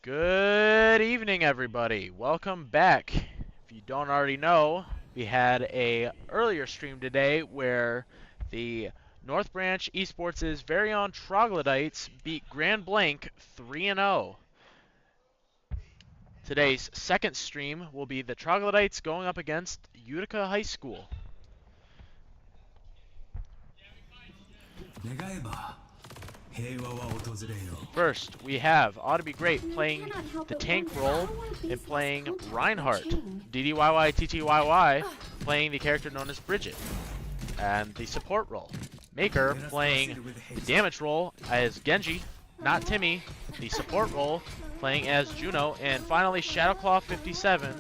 Good evening, everybody. Welcome back. If you don't already know, we had a earlier stream today where the North Branch Esports' very own Troglodytes beat Grand Blank 3-0. Today's second stream will be the Troglodytes going up against Utica High School. First, we have Ought to Be Great playing the tank role and playing Reinhardt. DDYYTTYY playing the character known as Bridget. And the support role. Maker playing the damage role as Genji, not Timmy. The support role playing as Juno. And finally, Shadowclaw57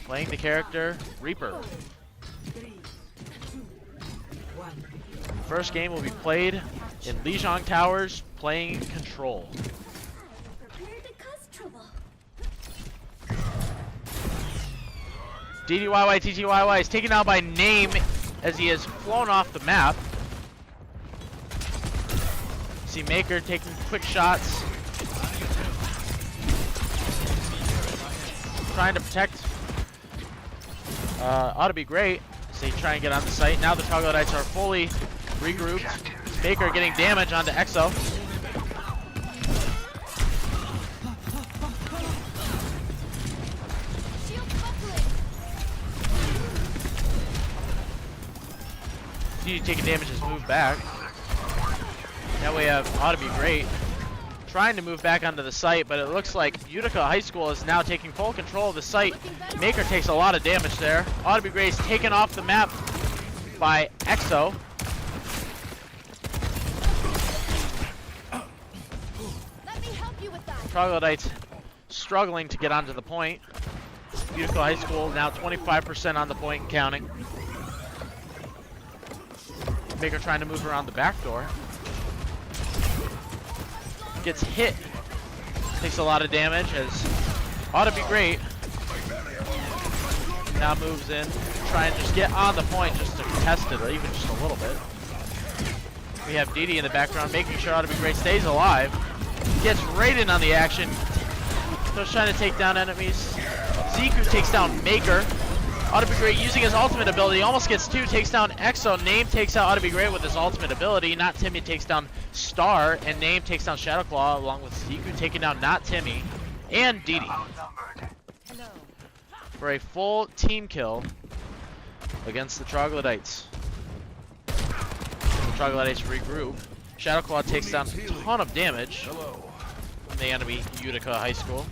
playing the character Reaper. First game will be played in Lijiang Towers, playing Control. DDYYTTYY is taken out by Name as he has flown off the map. See Maker taking quick shots, trying to protect. Ought to Be Great as they try and get on the site. Now the Troglodytes are fully regrouped. Baker getting damage onto EXO. DD taking damage has moved back. Now we have Ought to Be Great trying to move back onto the site, but it looks like Utica High School is now taking full control of the site. Maker takes a lot of damage there. Ought to Be Great is taken off the map by EXO. Troglodytes struggling to get onto the point. Utica High School now 25% on the point and counting. Baker trying to move around the back door. Gets hit. Takes a lot of damage as Ought to Be Great now moves in. Try and just get on the point just to contest it, or even just a little bit. We have DD in the background making sure Ought to Be Great stays alive. Gets right in on the action. Just trying to take down enemies. Ziku takes down Maker. Ought to Be Great using his ultimate ability. Almost gets two. Takes down EXO. Name takes out Ought to Be Great with his ultimate ability. Not Timmy takes down Star. And Name takes down Shadowclaw along with Ziku taking down Not Timmy. And DD. For a full team kill against the Troglodytes. The Troglodytes regroup. Shadowclaw takes down a ton of damage from the enemy Utica High School.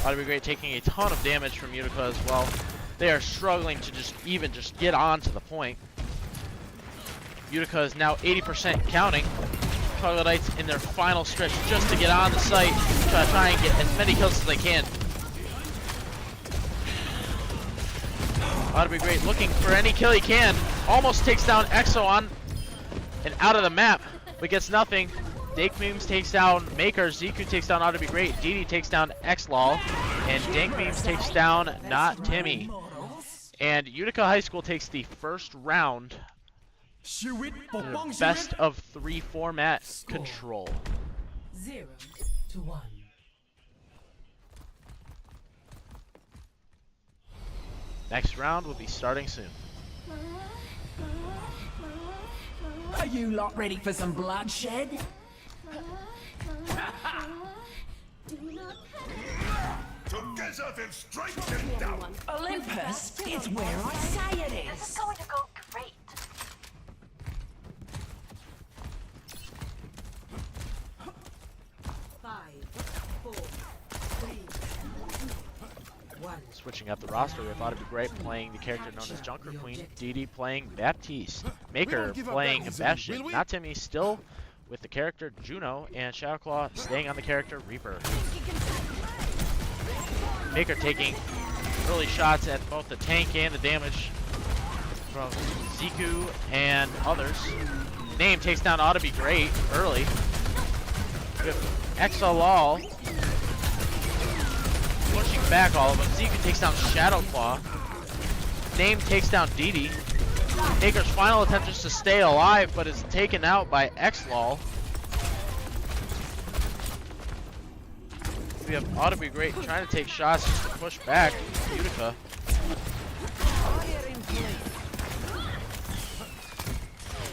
Ought to Be Great taking a ton of damage from Utica as well. They are struggling to just get on to the point. Utica is now 80% counting. Troglodytes in their final stretch just to get on the site, try and get as many kills as they can. Ought to Be Great looking for any kill he can. Almost takes down EXO on and out of the map, but gets nothing. Dank Memes takes down Maker, Ziku takes down Ought to Be Great, DD takes down XLOL, and Dank Memes takes down Not Timmy. And Utica High School takes the first round best of 3 format Control. 0-1. Next round will be starting soon. Are you lot ready for some bloodshed? Together then strike them down! Olympus is where I say it is. This is going to go great. Switching up the roster with Ought to Be Great playing the character known as Junker Queen, DD playing Baptiste, Maker playing Bastion, Not Timmy still with the character Juno, and Shadowclaw staying on the character Reaper. Maker taking early shots at both the tank and the damage from Ziku and others. Name takes down Ought to Be Great early. With XLOL pushing back all of them. Ziku takes down Shadowclaw. Name takes down DD. Maker's final attempt is to stay alive, but is taken out by XLOL. We have ought to be great trying to take shots just to push back Utica.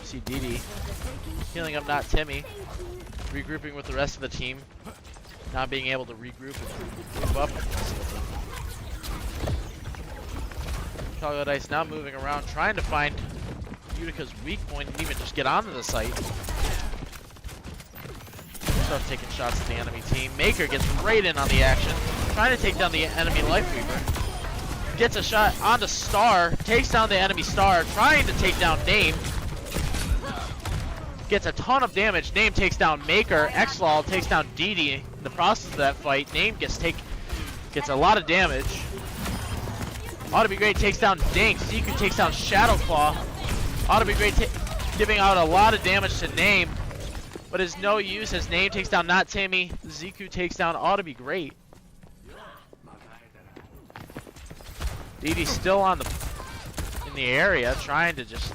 See Didi healing up, not Timmy. Regrouping with the rest of the team. Not being able to regroup and move up. Troglodytes now moving around, trying to find Utica's weak point and even just get onto the site. Start taking shots at the enemy team. Maker gets right in on the action, trying to take down the enemy Lifeweaver. Gets a shot onto Star, takes down the enemy Star, trying to take down Name. Gets a ton of damage. Name takes down Maker. Xlol takes down Didi in the process of that fight. Name gets a lot of damage. Ought to be great takes down Dink. Ziku takes down Shadowclaw. Ought to be great giving out a lot of damage to Name, but is no use as Name takes down not Timmy. Ziku takes down ought to be great. Didi's still in the area, trying to just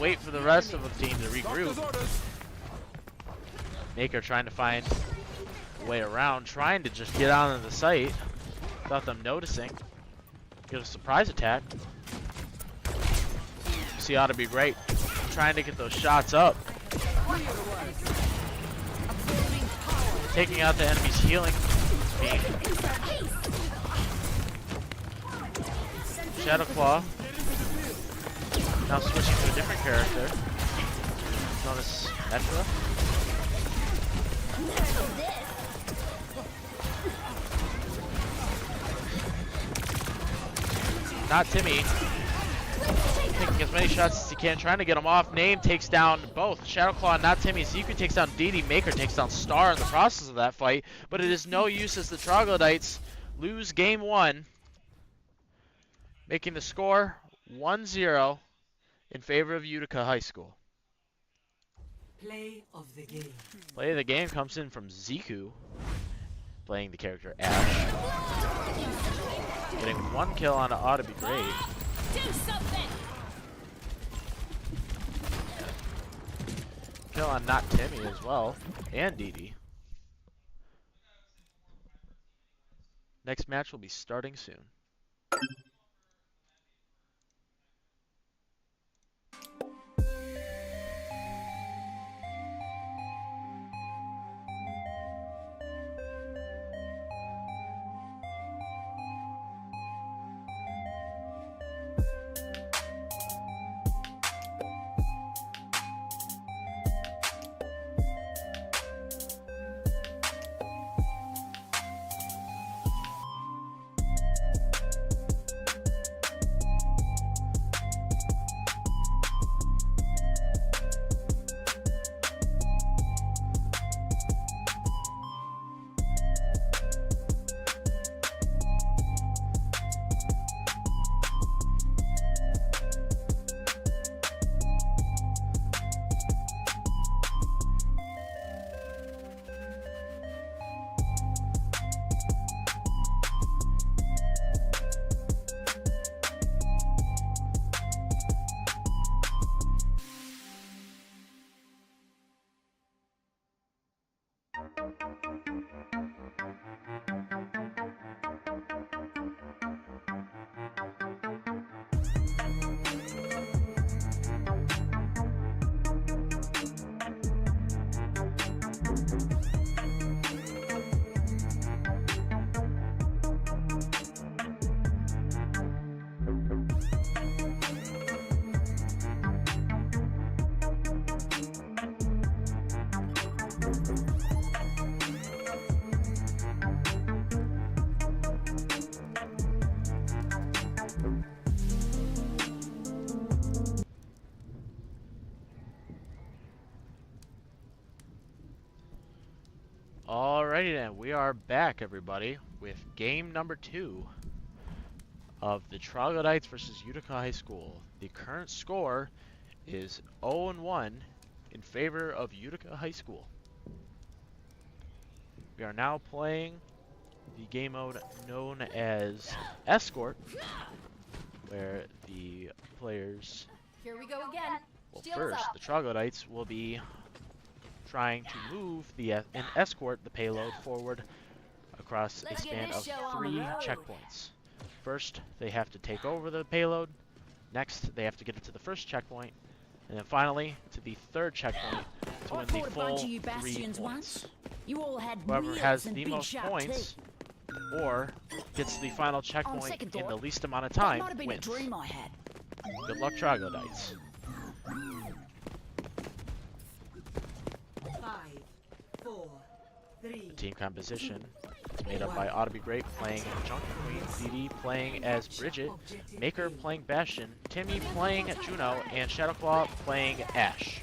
wait for the rest of the team to regroup. Maker trying to find a way around, trying to just get onto the site without them noticing. Get a surprise attack. See, ought to be great. Trying to get those shots up. Taking out the enemy's healing beam. Shadowclaw. Now switching to a different character. Known as Etra. Not Timmy. Taking as many shots as he can, trying to get him off. Name takes down both Shadowclaw and not Timmy. Ziku takes down Didi. Maker takes down Star in the process of that fight, but it is no use as the Troglodytes lose game 1, making the score 1-0 in favor of Utica High School. Play of the game. Play of the game comes in from Ziku, playing the character Ash. Getting 1 kill on it ought to be great. Do something. Kill on not Timmy as well, and Didi. Next match will be starting soon. Alrighty then, we are back everybody with game number 2 of the Troglodytes versus Uttica High School. The current score is 0-1 in favor of Uttica High School. We are now playing the game mode known as Escort, where the players, Here we go again. well Shields first, up. the Troglodytes will be trying to move and escort the payload forward across a Let's get span this of show on the 3 road. checkpoints. First, they have to take over the payload. Next, they have to get it to the first checkpoint. And then finally, to the third checkpoint to I win the fought a full bunch of you 3 bastions points. once. You all had Whoever wheels has and the big most sharp points teeth. or gets the final checkpoint second in the thought, least amount of That time might have been a wins. dream I had. Good luck, Troglodytes. 5, 4, 3. The team composition is made up by Ought to Be Great playing Junkie Queen, Dee Dee playing as Bridget, Maker playing Bastion, Timmy playing Juno, and Shadowclaw playing Ash.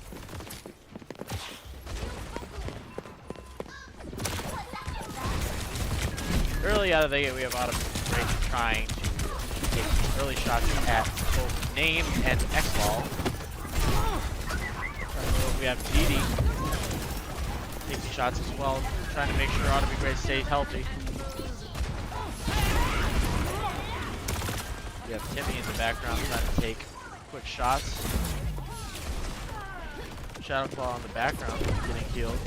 Early out of the gate, we have Ought to Be Great trying to take early shots at both Name and X-Ball. We have Dee Dee taking shots as well, trying to make sure Ought to Be Great stays healthy. We have Timmy in the background trying to take quick shots. Shadowclaw in the background getting killed.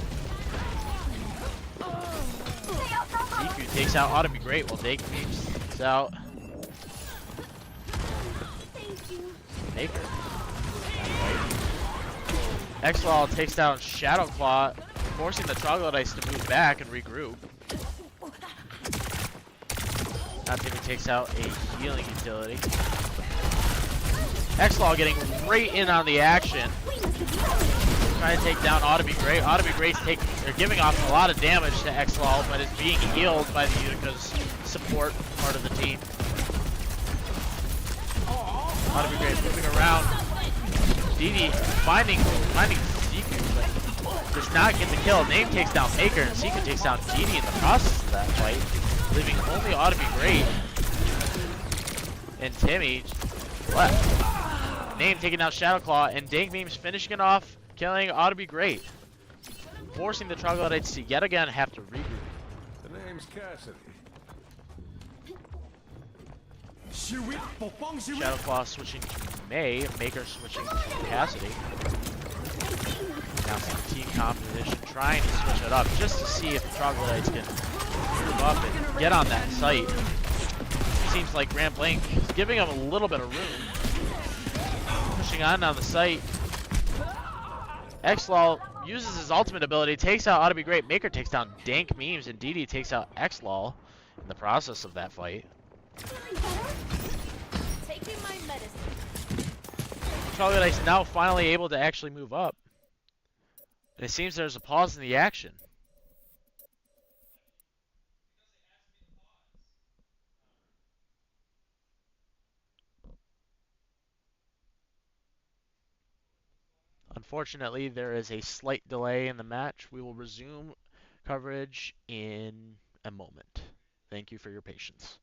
DQ takes out Ought to Be Great while Dake takes out Maker. X-Law takes down Shadowclaw, forcing the Troglodytes to move back and regroup. Now Timmy takes out a healing utility. X-Law getting right in on the action. Trying to take down Ought to Be Great. Ought to Be Great's giving off a lot of damage to X-Law, but is being healed by the Utica's support part of the team. Ought to Be Great moving around. Dee Dee finding Seeku, but does not get the kill. Name takes down Maker, and Seeku takes down Dee Dee in the process of that fight, leaving only Ought to Be Great and Timmy left. Name taking out Shadowclaw, and Dank Beams finishing it off, killing Ought to Be Great, forcing the Troglodytes to yet again have to regroup. The name's Cassidy. Shadowclaw switching to May, Maker switching to Cassidy. Now some team composition trying to switch it up just to see if the Troglodytes can move up and get on that site. Seems like Grand Blank is giving them a little bit of room. Pushing on down the site. X-Law uses his ultimate ability, takes out Ought to Be Great. Maker takes down Dank Memes, and Dee Dee takes out X-Law in the process of that fight. Taking my medicine. Troglodytes now finally able to actually move up. And it seems there's a pause in the action. Unfortunately, there is a slight delay in the match. We will resume coverage in a moment. Thank you for your patience.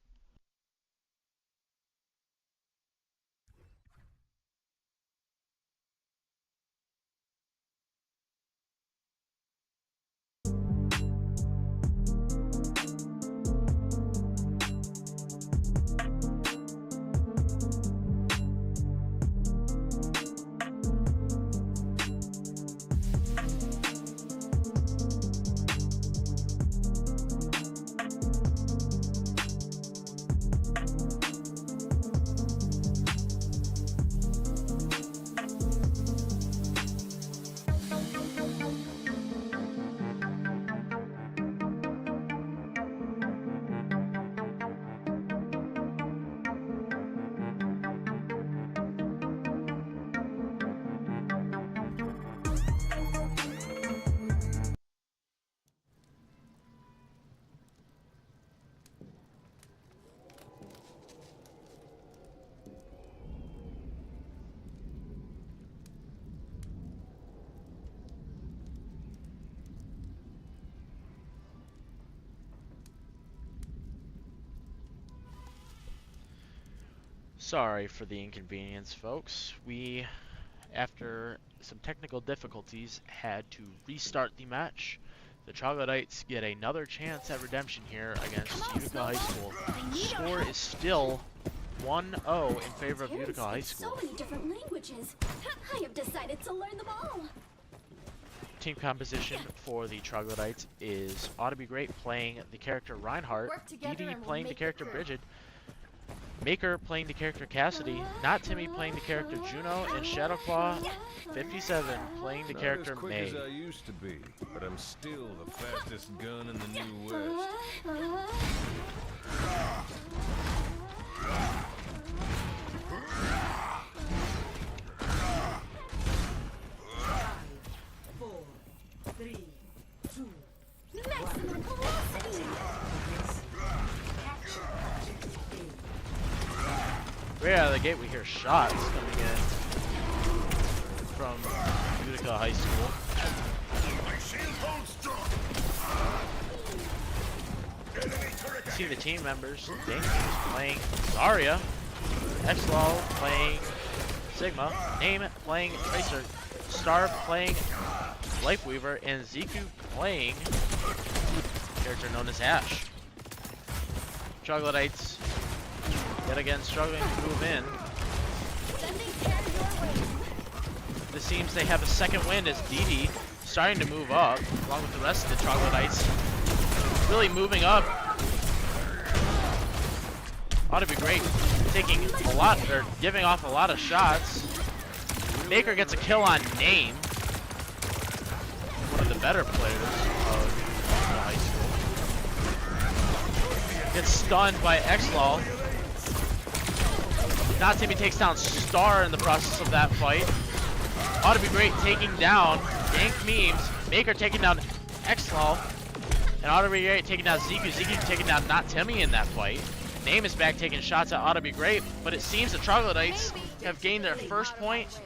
Sorry for the inconvenience, folks. We, after some technical difficulties, had to restart the match. The Troglodytes get another chance at redemption here against Uttica High School. The score is still 1-0 in favor of Uttica High School. So many different languages. I have decided to learn them all. Team composition for the Troglodytes is Ought to Be Great playing the character Reinhardt, Work together Dee Dee and we'll playing the make it character through. Bridget, Maker playing the character Cassidy, Not Timmy playing the character Juno, and Shadowclaw 57 playing the character Not as quick May. as I used to be, but I'm still the fastest gun in the New West. Four, three, two, Maximum velocity. Right out of the gate, we hear shots coming in from Uttica High School. My shield holds strong. Enemy turret You see the team members. Dane playing Zarya, Xlaw playing Sigma, Name playing Tracer, Star playing Lifeweaver, and Ziku playing a character known as Ash. Troglodytes yet again struggling to move in. Sending care your way. This seems they have a second wind as Dee Dee starting to move up, along with the rest of the Troglodytes. Really moving up. Ought to be great. Taking a lot, or giving off a lot of shots. Maker gets a kill on Name. One of the better players of the high school. Gets stunned by Xlaw. Not Timmy takes down Star in the process of that fight. Ought to be great taking down Dank Memes. Maker taking down Xlaw. And Ought to be great taking down Ziku. Ziku taking down Not Timmy in that fight. Name is back taking shots at Ought to be great, but it seems the Troglodytes have gained their first point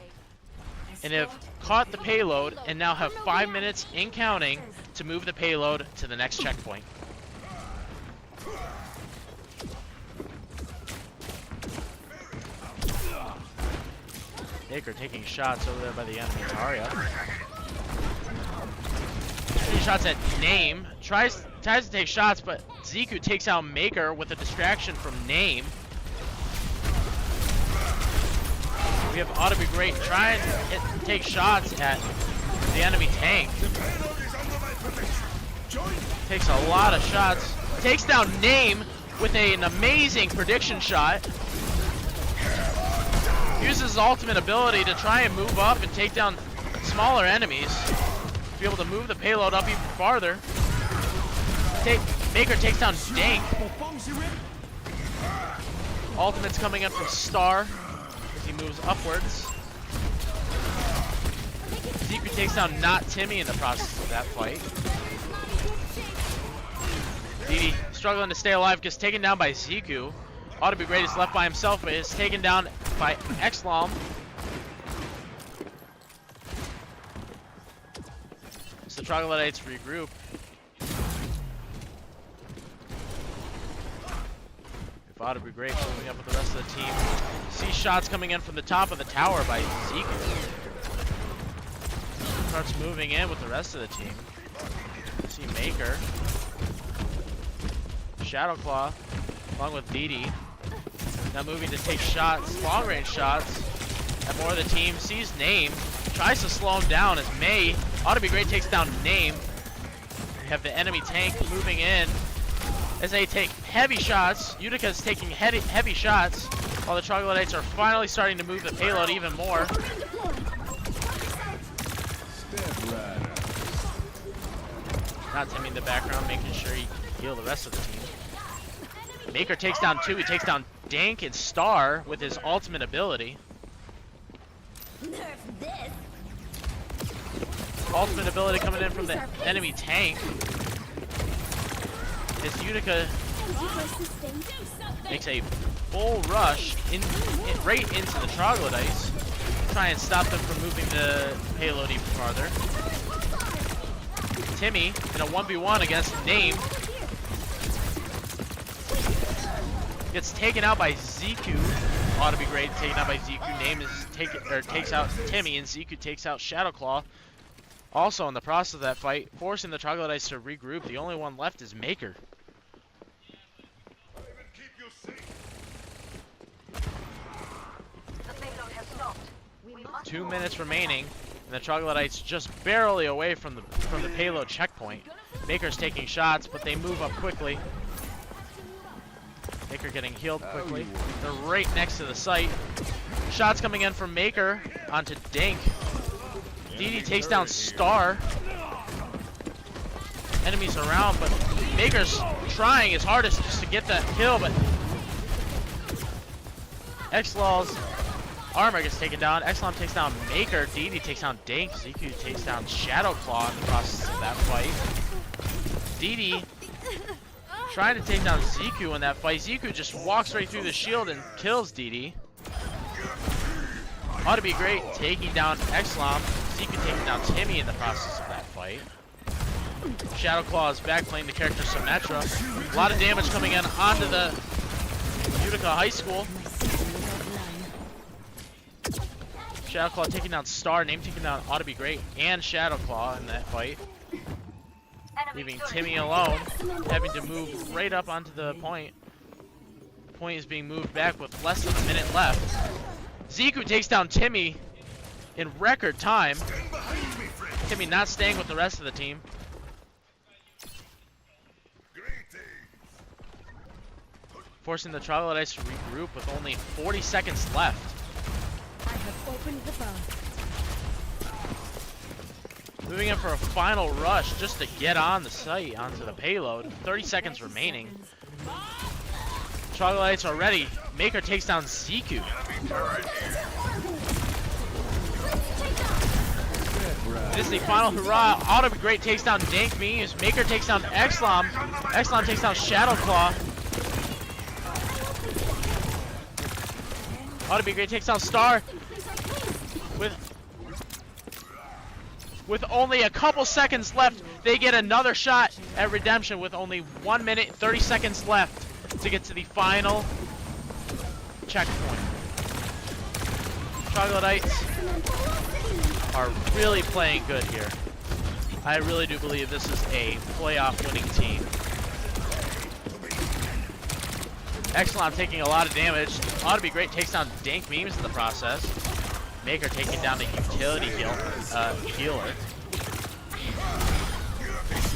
and have caught the payload and now have 5 minutes in counting to move the payload to the next checkpoint. Maker taking shots over there by the enemy Zarya. Taking shots at Name. Tries to take shots, but Ziku takes out Maker with a distraction from Name. We have Ought to Be Great trying to take shots at the enemy tank. Takes a lot of shots. Takes down Name with an amazing prediction shot. Uses his ultimate ability to try and move up and take down smaller enemies. To be able to move the payload up even farther. Maker takes down Dank. Ultimate's coming in from Star as he moves upwards. Ziku takes down Not Timmy in the process of that fight. Dee Dee struggling to stay alive, gets taken down by Ziku. Ought to Be Great is left by himself, but is taken down by Xlaw. So the Troglodytes regroup. If Ought to Be Great moving up with the rest of the team. See shots coming in from the top of the tower by Ziku. Starts moving in with the rest of the team. See Maker. Shadowclaw, along with Dee Dee. Now moving to take shots, long range shots at more of the team. Sees Name, tries to slow him down as May. Ought to Be Great takes down Name. We have the enemy tank moving in as they take heavy shots. Utica is taking heavy shots while the Troglodytes are finally starting to move the payload even more. Not Timmy in the background, making sure he can heal the rest of the team. Maker takes down two. He takes down Dank and Star with his ultimate ability. Nerf this. Ultimate ability coming in from the enemy tank. As Uttica makes a full rush right into the Troglodytes. Try and stop them from moving the payload even farther. Timmy in a 1v1 against Name. Gets taken out by Ziku. Ought to Be Great taken out by Ziku. Name is takes out Timmy, and Ziku takes out Shadowclaw. Also in the process of that fight, forcing the Troglodytes to regroup. The only one left is Maker. keep you safe. 2 minutes remaining. And the Troglodytes just barely away from the payload checkpoint. Maker's taking shots, but they move up quickly. Maker getting healed quickly. They're right next to the site. Shots coming in from Maker onto Dink. DD takes down Star. Enemies around, but Maker's trying his hardest just to get that kill, but Xlaw's armor gets taken down. Xlom takes down Maker. DD takes down Dink. ZQ takes down Shadowclaw in the process of that fight. DD trying to take down ZQ in that fight. ZQ just walks right through the shield and kills DD. Ought to be great taking down Xlom. ZQ taking down Timmy in the process of that fight. Shadowclaw is back playing the character Symmetra. A lot of damage coming in onto the Uttica High School. Shadowclaw taking down Star, Name taking down Ought to be Great, and Shadowclaw in that fight. Leaving Timmy alone, having to move right up onto the point. The point is being moved back with less than a minute left. Ziku takes down Timmy in record time. Timmy not staying with the rest of the team. Forcing the Troglodytes to regroup with only 40 seconds left. I have opened the bow. Moving in for a final rush just to get on the site, onto the payload. 30 seconds remaining. Troglodytes are ready. Maker takes down Ziku. This is the final hurrah. Ought to be Great takes down Dank Memes. Maker takes down Xlom. Xlom takes down Shadowclaw. Ought to be Great takes down Star. With only a couple seconds left, they get another shot at redemption with only 1 minute and 30 seconds left to get to the final checkpoint. Troglodytes are really playing good here. I really do believe this is a playoff winning team. Xlom taking a lot of damage. Ought to be Great takes down Dank Memes in the process. Maker taking down the utility healer.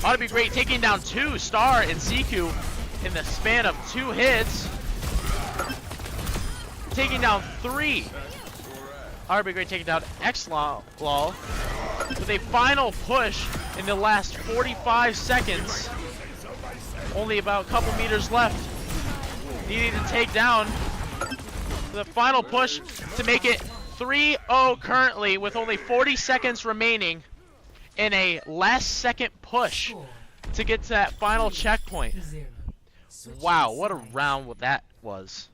Ought to be Great taking down 2, Star and Ziku in the span of 2 hits. Taking down 3. Ought to be Great taking down Xlol with a final push in the last 45 seconds. Only about a couple meters left. Needing to take down the final push to make it 3-0 currently with only 40 seconds remaining in a last second push to get to that final checkpoint. Wow, what a round that was.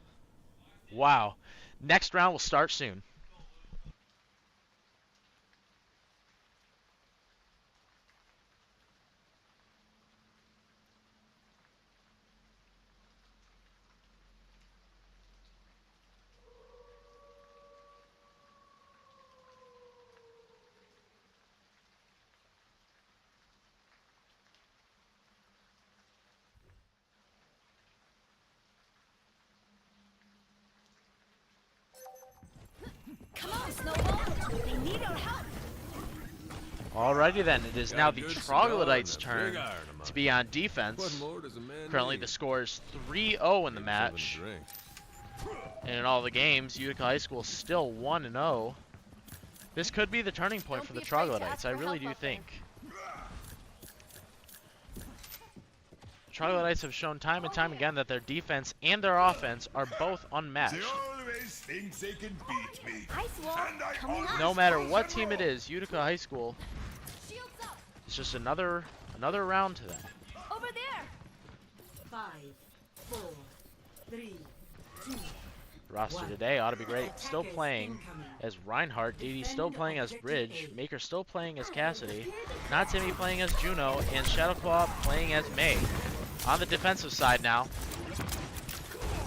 Wow. Next round will start soon. Come on, Snowball. They need our help. Alrighty then, it is now the Troglodytes' turn to be on defense. Currently the score is 3-0 in the match. And in all the games, Uttica High School is still 1-0. This could be the turning point for the Troglodytes, I really do think. Troglodytes have shown time and time again that their defense and their offense are both unmatched. They always think they can beat me. Ice wall coming up. No matter what team it is, Uttica High School Shields up. is just another round to them. Over there. 5, 4, 3, 2. Roster today ought to be great. Still playing as Reinhardt, DD still playing as Bridge, Maker still playing as Cassidy, Not Timmy playing as Juno, and Shadowclaw playing as May. On the defensive side now,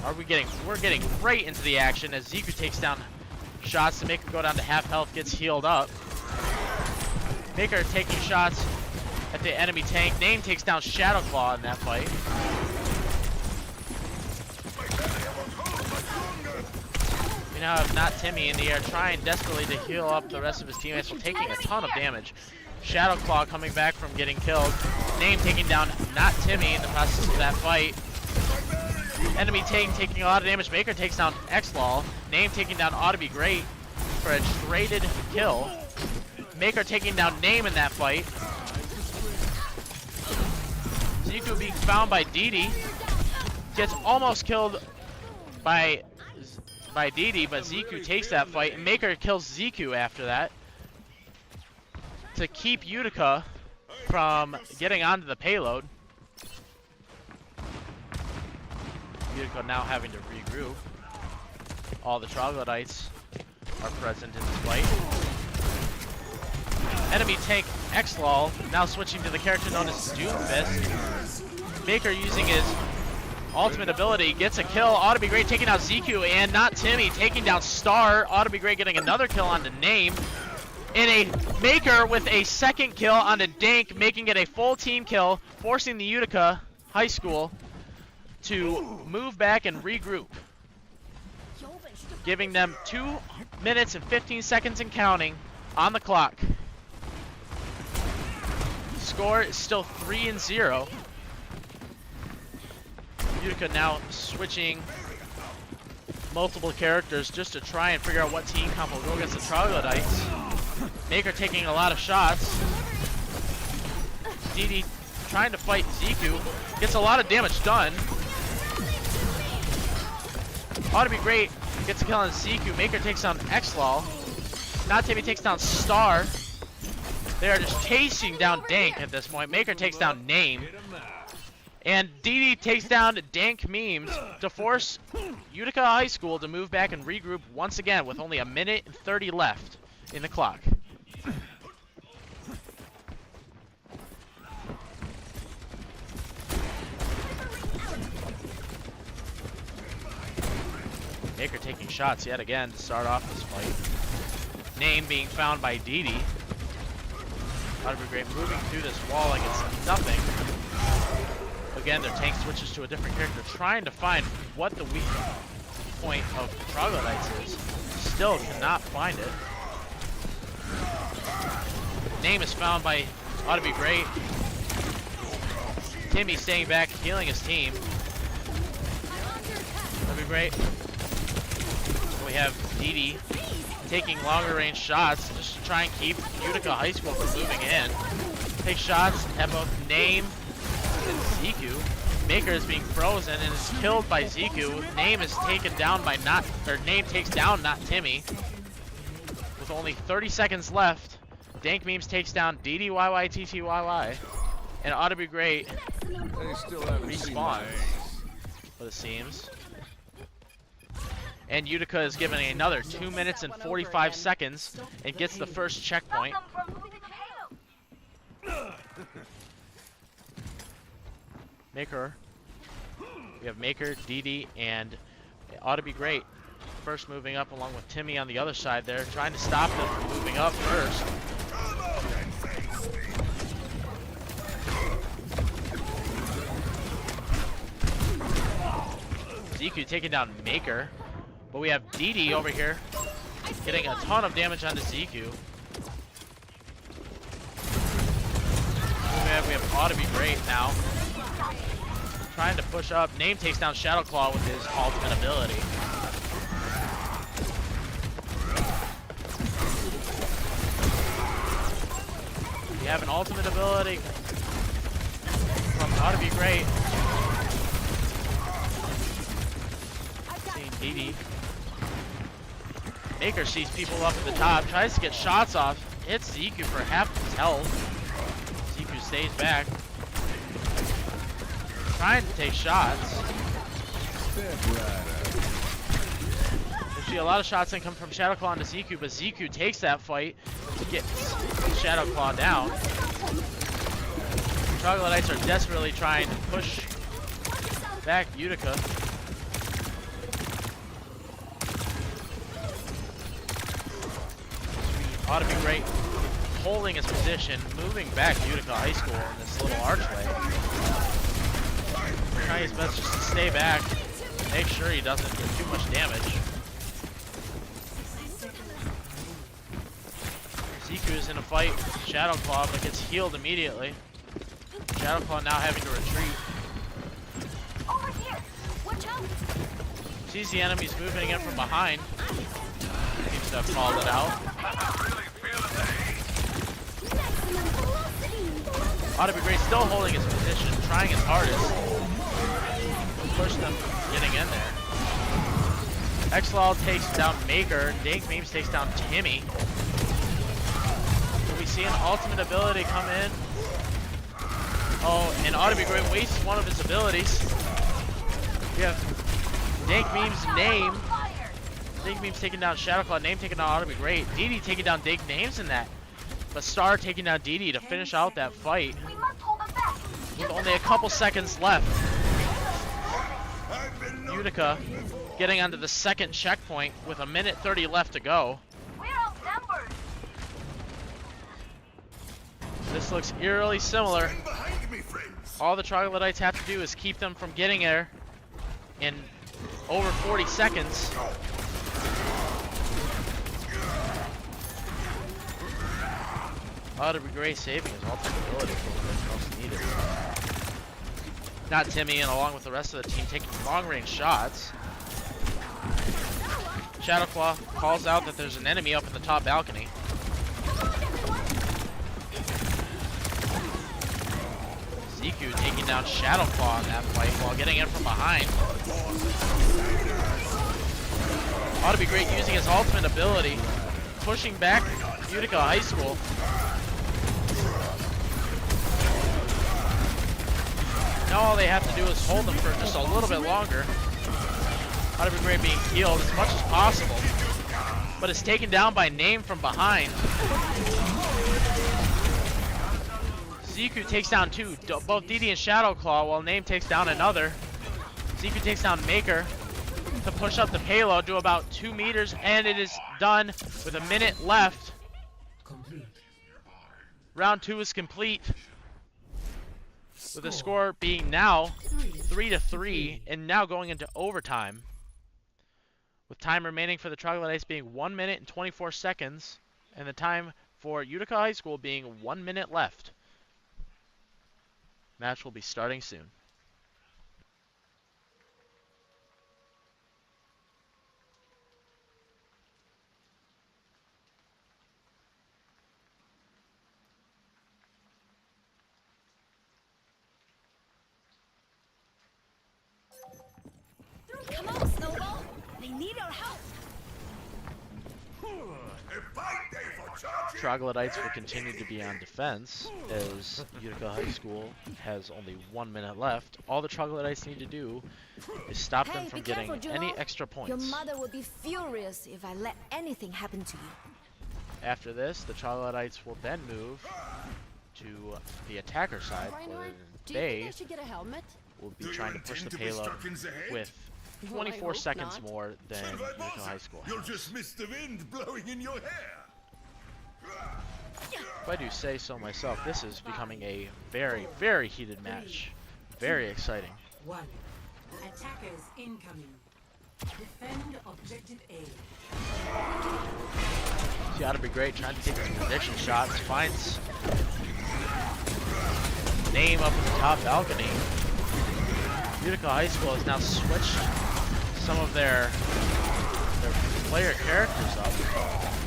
we're getting right into the action as Ziku takes down shots to make her go down to half health, gets healed up. Maker taking shots at the enemy tank. Name takes down Shadowclaw in that fight. We now have Not Timmy in the air trying desperately to heal up the rest of his teammates while taking a ton of damage. Shadow Claw coming back from getting killed. Name taking down Not Timmy in the process of that fight. Enemy taking a lot of damage. Maker takes down Xlaw. Name taking down Ought to Be Great for a traded kill. Maker taking down Name in that fight. Ziku being found by Didi. Gets almost killed by Didi, but Ziku takes that fight, and Maker kills Ziku after that to keep Uttica from getting onto the payload. Uttica now having to regroup. All the Troglodytes are present in this fight. Enemy tank Xlaw now switching to the character known as Doomfist. Maker using his ultimate ability gets a kill. Ought to Be Great taking out Ziku and Not Timmy taking down Star. Ought to Be Great getting another kill onto Name. And a Maker with a second kill onto Dank, making it a full team kill, forcing the Uttica High School to move back and regroup, giving them 2 minutes and 15 seconds and counting on the clock. Score is still 3-0. Uttica now switching multiple characters just to try and figure out what team comp will go against the Troglodytes. Maker taking a lot of shots. Didi trying to fight Ziku. Gets a lot of damage done. Ought to Be Great gets a kill on Ziku. Maker takes down Xlaw. Not Timmy takes down Star. They are just chasing down Dank at this point. Maker takes down Name. And Didi takes down Dank Memes to force Uttica High School to move back and regroup once again with only 1 minute and 30 left in the clock. Maker taking shots yet again to start off this fight. Name being found by Didi. Ought to Be Great moving through this wall like it's nothing. Again, their tank switches to a different character, trying to find what the weak point of Troglodytes is. Still cannot find it. Name is found by Ought to Be Great. Timmy staying back, healing his team. Ought to Be Great. We have Didi taking longer range shots just to try and keep Uttica High School from moving in. Take shots at both Name and Ziku. Maker is being frozen and is killed by Ziku. Name is taken down by Name takes down Not Timmy. With only 30 seconds left, Dank Memes takes down DDYYTTYY. And Ought to Be Great respawns, what it seems. And Uttica is given another 2 minutes and 45 seconds and gets the first checkpoint. Maker. We have Maker, Didi, and it Ought to Be Great. First moving up along with Timmy on the other side there, trying to stop them from moving up first. Ziku taking down Maker. But we have Didi over here getting a ton of damage onto Ziku. We have Ought to Be Great now. Trying to push up. Name takes down Shadow Claw with his ultimate ability. We have an ultimate ability from Ought to Be Great. Seeing Didi. Maker sees people up at the top, tries to get shots off, hits Ziku for half his health. Ziku stays back. Trying to take shots. We see a lot of shots that come from Shadow Claw into Ziku, but Ziku takes that fight to get Shadow Claw down. Troglodytes are desperately trying to push back Uttica. Ought to Be Great holding his position, moving back Uttica High School in this little archway. Trying his best just to stay back, make sure he doesn't do too much damage. Ziku is in a fight with Shadowclaw, but gets healed immediately. Shadowclaw now having to retreat. Over here. Watch out. Sees the enemies moving in from behind. Seems to have called it out. Maximum velocity. Audibigray still holding his position, trying his hardest to push them from getting in there. Xlal takes down Maker. Dank Memes takes down Timmy. Will we see an ultimate ability come in? Oh, and Audibigray wastes one of his abilities. We have Dank Memes' name. Dank Memes taking down Shadowclaw. Name taking down Audibigray. DD taking down Dank Names in that. But Star taking down DD to finish out that fight. We must hold them back. With only a couple seconds left. Uttica getting onto the second checkpoint with 1:30 left to go. We're outnumbered. This looks eerily similar. Stand behind me, friends. All the Troglodytes have to do is keep them from getting there in over 40 seconds. Audibigray saving his ultimate ability for what's most needed. Not Timmy, and along with the rest of the team taking long-range shots. Shadowclaw calls out that there's an enemy up in the top balcony. Ziku taking down Shadowclaw in that fight while getting in from behind. Audibigray using his ultimate ability, pushing back Uttica High School. Now all they have to do is hold them for just a little bit longer. Audibigray being healed as much as possible, but is taken down by Name from behind. Ziku takes down two, both DD and Shadowclaw, while Name takes down another. Ziku takes down Maker to push up the payload to about 2 meters, and it is done with 1 minute left. Round 2 is complete, with the score being now 3-3, and now going into overtime. With time remaining for the Troglodytes being 1 minute and 24 seconds, and the time for Uttica High School being 1 minute left. Match will be starting soon. Come on, Snowball. They need our help. A fine day for charging. Troglodytes will continue to be on defense as Uttica High School has only 1 minute left. All the Troglodytes need to do is stop them from getting any extra points. Your mother would be furious if I let anything happen to you. After this, the Troglodytes will then move to the attacker side, where they should get a helmet? will be Do you trying to push intend the to be payload stuck in the head? with 24 seconds more than So that Uttica was High it. School You'll has. just miss the wind blowing in your hair. If I do say so myself, this is becoming a very, very heated match. Very exciting. 1. Attackers incoming. Defend objective A. She ought to be great trying to take some prediction shots. Finds Name up at the top balcony. Uttica High School has now switched some of their player characters up.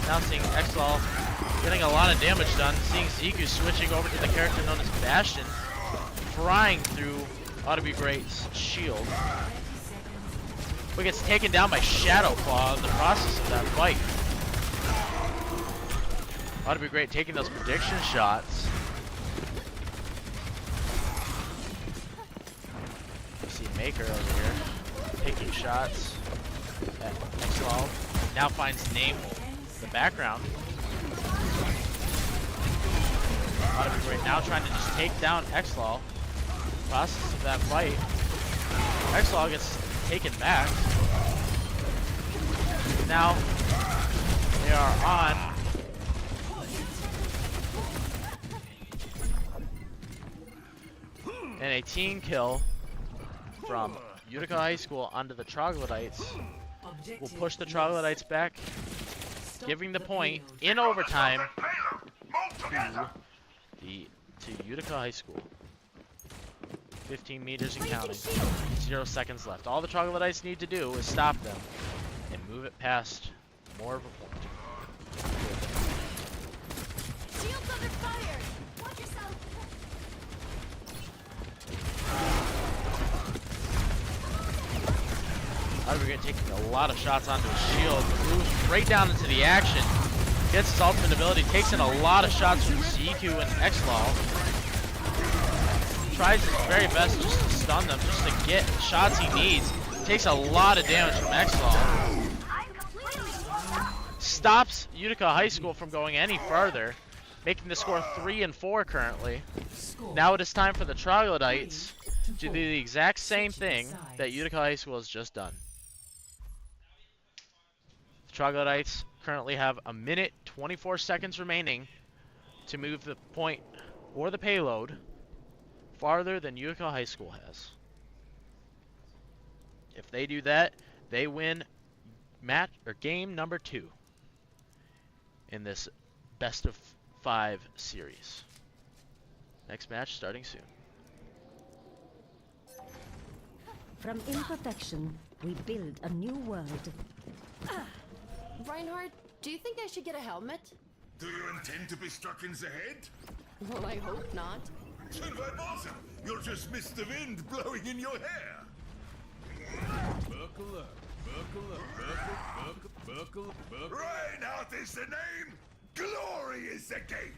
Now seeing Xlal getting a lot of damage done. Seeing Ziku switching over to the character known as Bastion, flying through Audibigray's shield. But gets taken down by Shadowclaw in the process of that fight. Audibigray taking those prediction shots. You see Maker over here taking shots at Xlal. Now finds Name in the background. Audibigray now trying to just take down Xlal. Process of that fight. Xlal gets taken back. Now they are on and a team kill from Uttica High School onto the Troglodytes will push the Troglodytes back, giving the point in overtime to Utica High School. 15 meters and counting. 0 seconds left. All the Troglodytes need to do is stop them and move it past more of a point. Shields under fire! Watch yourself! We're taking a lot of shots onto his shield. Moves right down into the action. Gets his ultimate ability. Takes in a lot of shots from ZQ and Xlaw. Tries his very best just to stun them, just to get shots he needs. Takes a lot of damage from Xlaw. Stops Utica High School from going any further, making the score 3 and 4 currently. Now it is time for the Troglodytes to do the exact same thing that Utica High School has just done. The Troglodytes currently have 1 minute 24 seconds remaining to move the point or the payload farther than Utica High School has. If they do that, they win match or game number 2 in this best of 5 series. Next match starting soon. From imperfection, we build a new world. Reinhardt, do you think I should get a helmet? Do you intend to be struck in the head? Well, I hope not. Then why bother? You'll just miss the wind blowing in your hair. Buckle up, buckle up, buckle up. Reinhardt is the name. Glory is the game.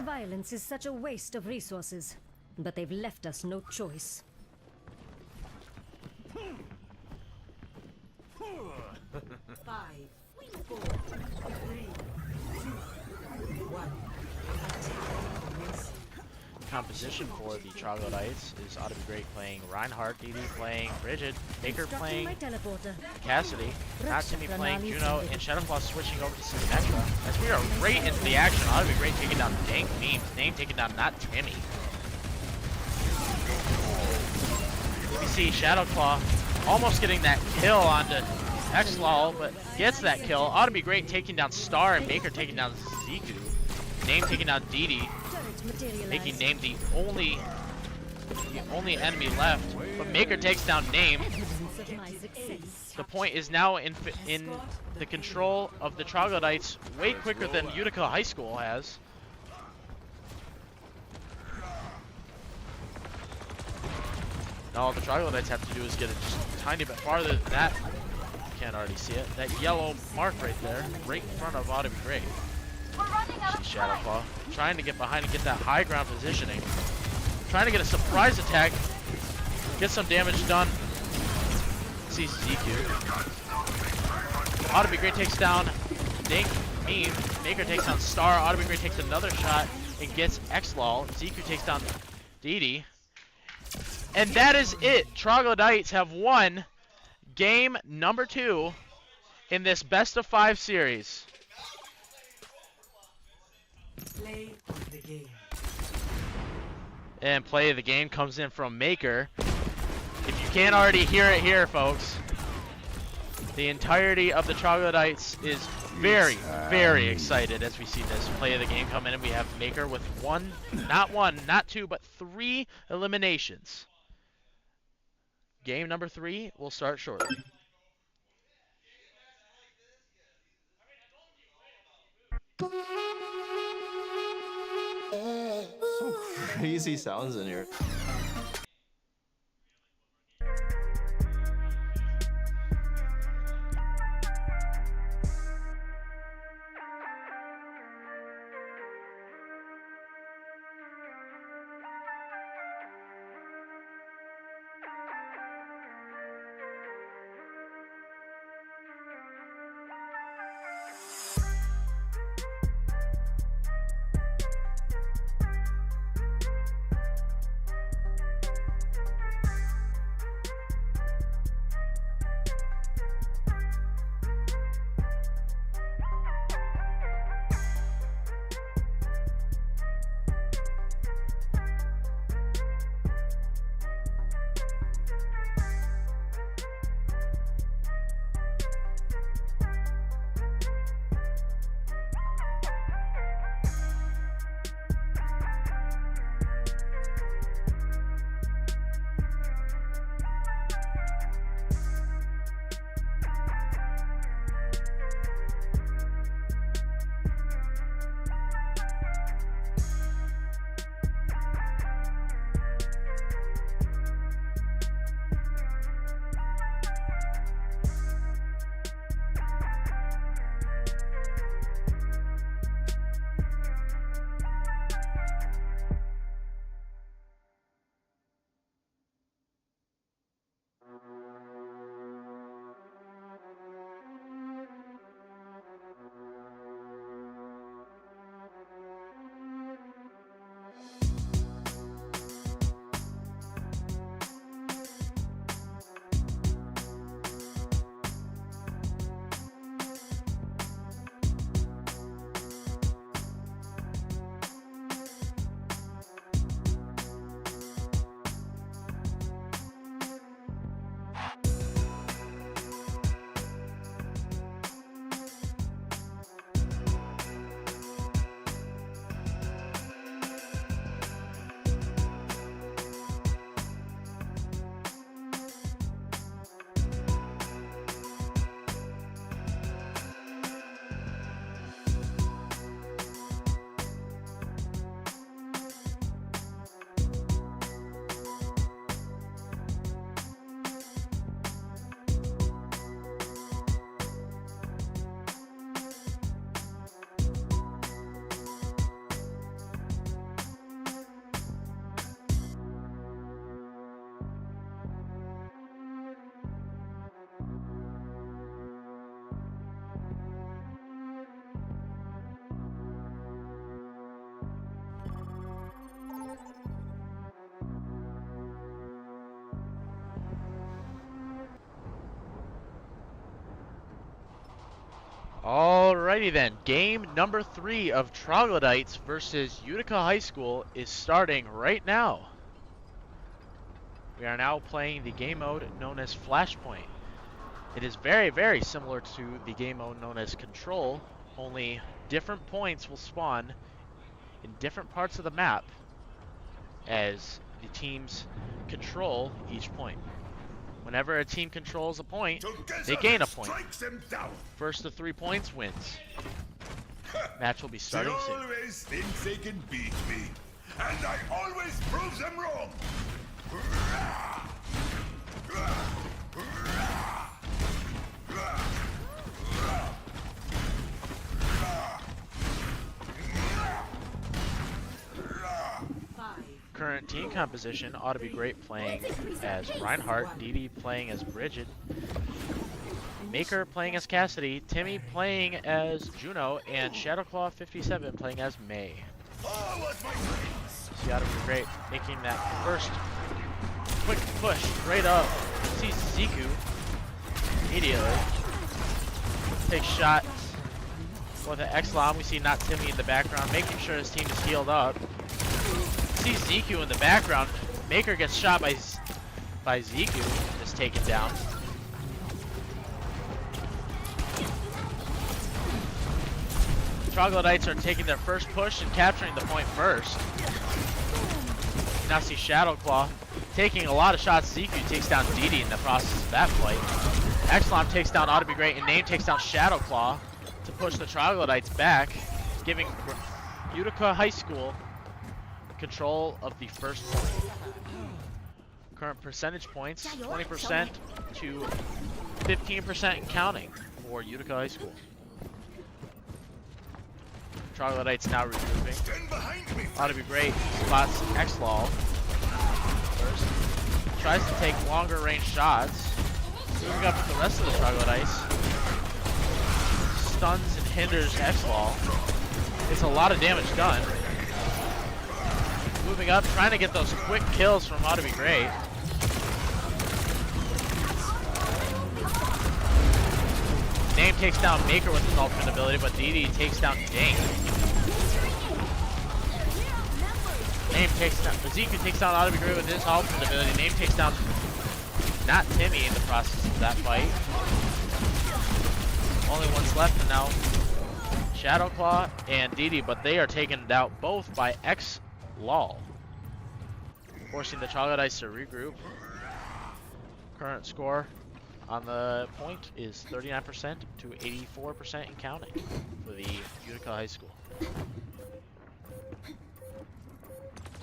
Violence is such a waste of resources, but they've left us no choice. Five, 4, 3, 2, 1. Composition for the Troglodytes is ought to be great playing Reinhardt, DD playing Bridget, Baker playing My teleporter. Cassidy, not Timmy playing Juno, and Shadowclaw switching over to Symmetra. As we are right into the action, ought to be great taking down Dank Meme. Name taking down not Timmy. You see Shadowclaw almost getting that kill onto Xlaw, but gets that kill. Ought to be great taking down Star and Baker taking down Ziku. Name taking down DD, making Name the only enemy left. But Maker takes down Name. The point is now in the control of the Troglodytes way quicker than Utica High School has. Now all the Troglodytes have to do is get it just a tiny bit farther than that. You can't already see it. That yellow mark right there, right in front of ought to be great. Shadowclaw trying to get behind and get that high ground positioning. Trying to get a surprise attack. Get some damage done. See ZQ. Ought to be great takes down Dink Meme. Maker takes down Star. Ought to be great takes another shot and gets Xlaw. ZQ takes down DD. And that is it. Troglodytes have won game number 2 in this best of 5 series. Play of the game. And play of the game comes in from Maker. If you can't already hear it here, folks, the entirety of the Troglodytes is very, very excited as we see this play of the game come in, and we have Maker with not one, not 2, but 3 eliminations. Game number 3 will start shortly. Some crazy sounds in here. Alrighty then, game number 3 of Troglodytes versus Utica High School is starting right now. We are now playing the game mode known as Flashpoint. It is very, very similar to the game mode known as Control, only different points will spawn in different parts of the map as the teams control each point. Whenever a team controls a point, they gain a point. First to 3 points wins. Match will be starting soon. They always think they can beat me, and I always prove them wrong. Current team composition: ought to be great playing as Reinhardt, Didi playing as Bridget, Maker playing as Cassidy, Timmy playing as Juno, and Shadowclaw 57 playing as May. So ought to be great, making that first quick push straight up. Sees Ziku immediately. Takes shot with an X-Lom. We see not Timmy in the background, making sure his team is healed up. See Ziku in the background. Maker gets shot by Ziku and is taken down. Troglodytes are taking their first push and capturing the point first. Now see Shadowclaw taking a lot of shots. Ziku takes down Didi in the process of that fight. X-Lom takes down ought to be great, and Name takes down Shadowclaw to push the Troglodytes back, giving Utica High School control of the first point. Current percentage points, 20% to 15% and counting for Utica High School. Troglodytes now regrouping. Ought to be great. Spots X-Law first. Tries to take longer range shots. Moving up with the rest of the Troglodytes. Stuns and hinders X-Law. It's a lot of damage done. Moving up, trying to get those quick kills from ought to be great. Name takes down Maker with his ultimate ability, but Didi takes down Dane. Name takes down, Ziku takes down ought to be great with his ultimate ability. Name takes down not Timmy in the process of that fight. Only one's left and now Shadowclaw and Didi, but they are taken out both by X-Law, forcing the Troglodytes to regroup. Current score on the point is 39% to 84% and counting for the Utica High School.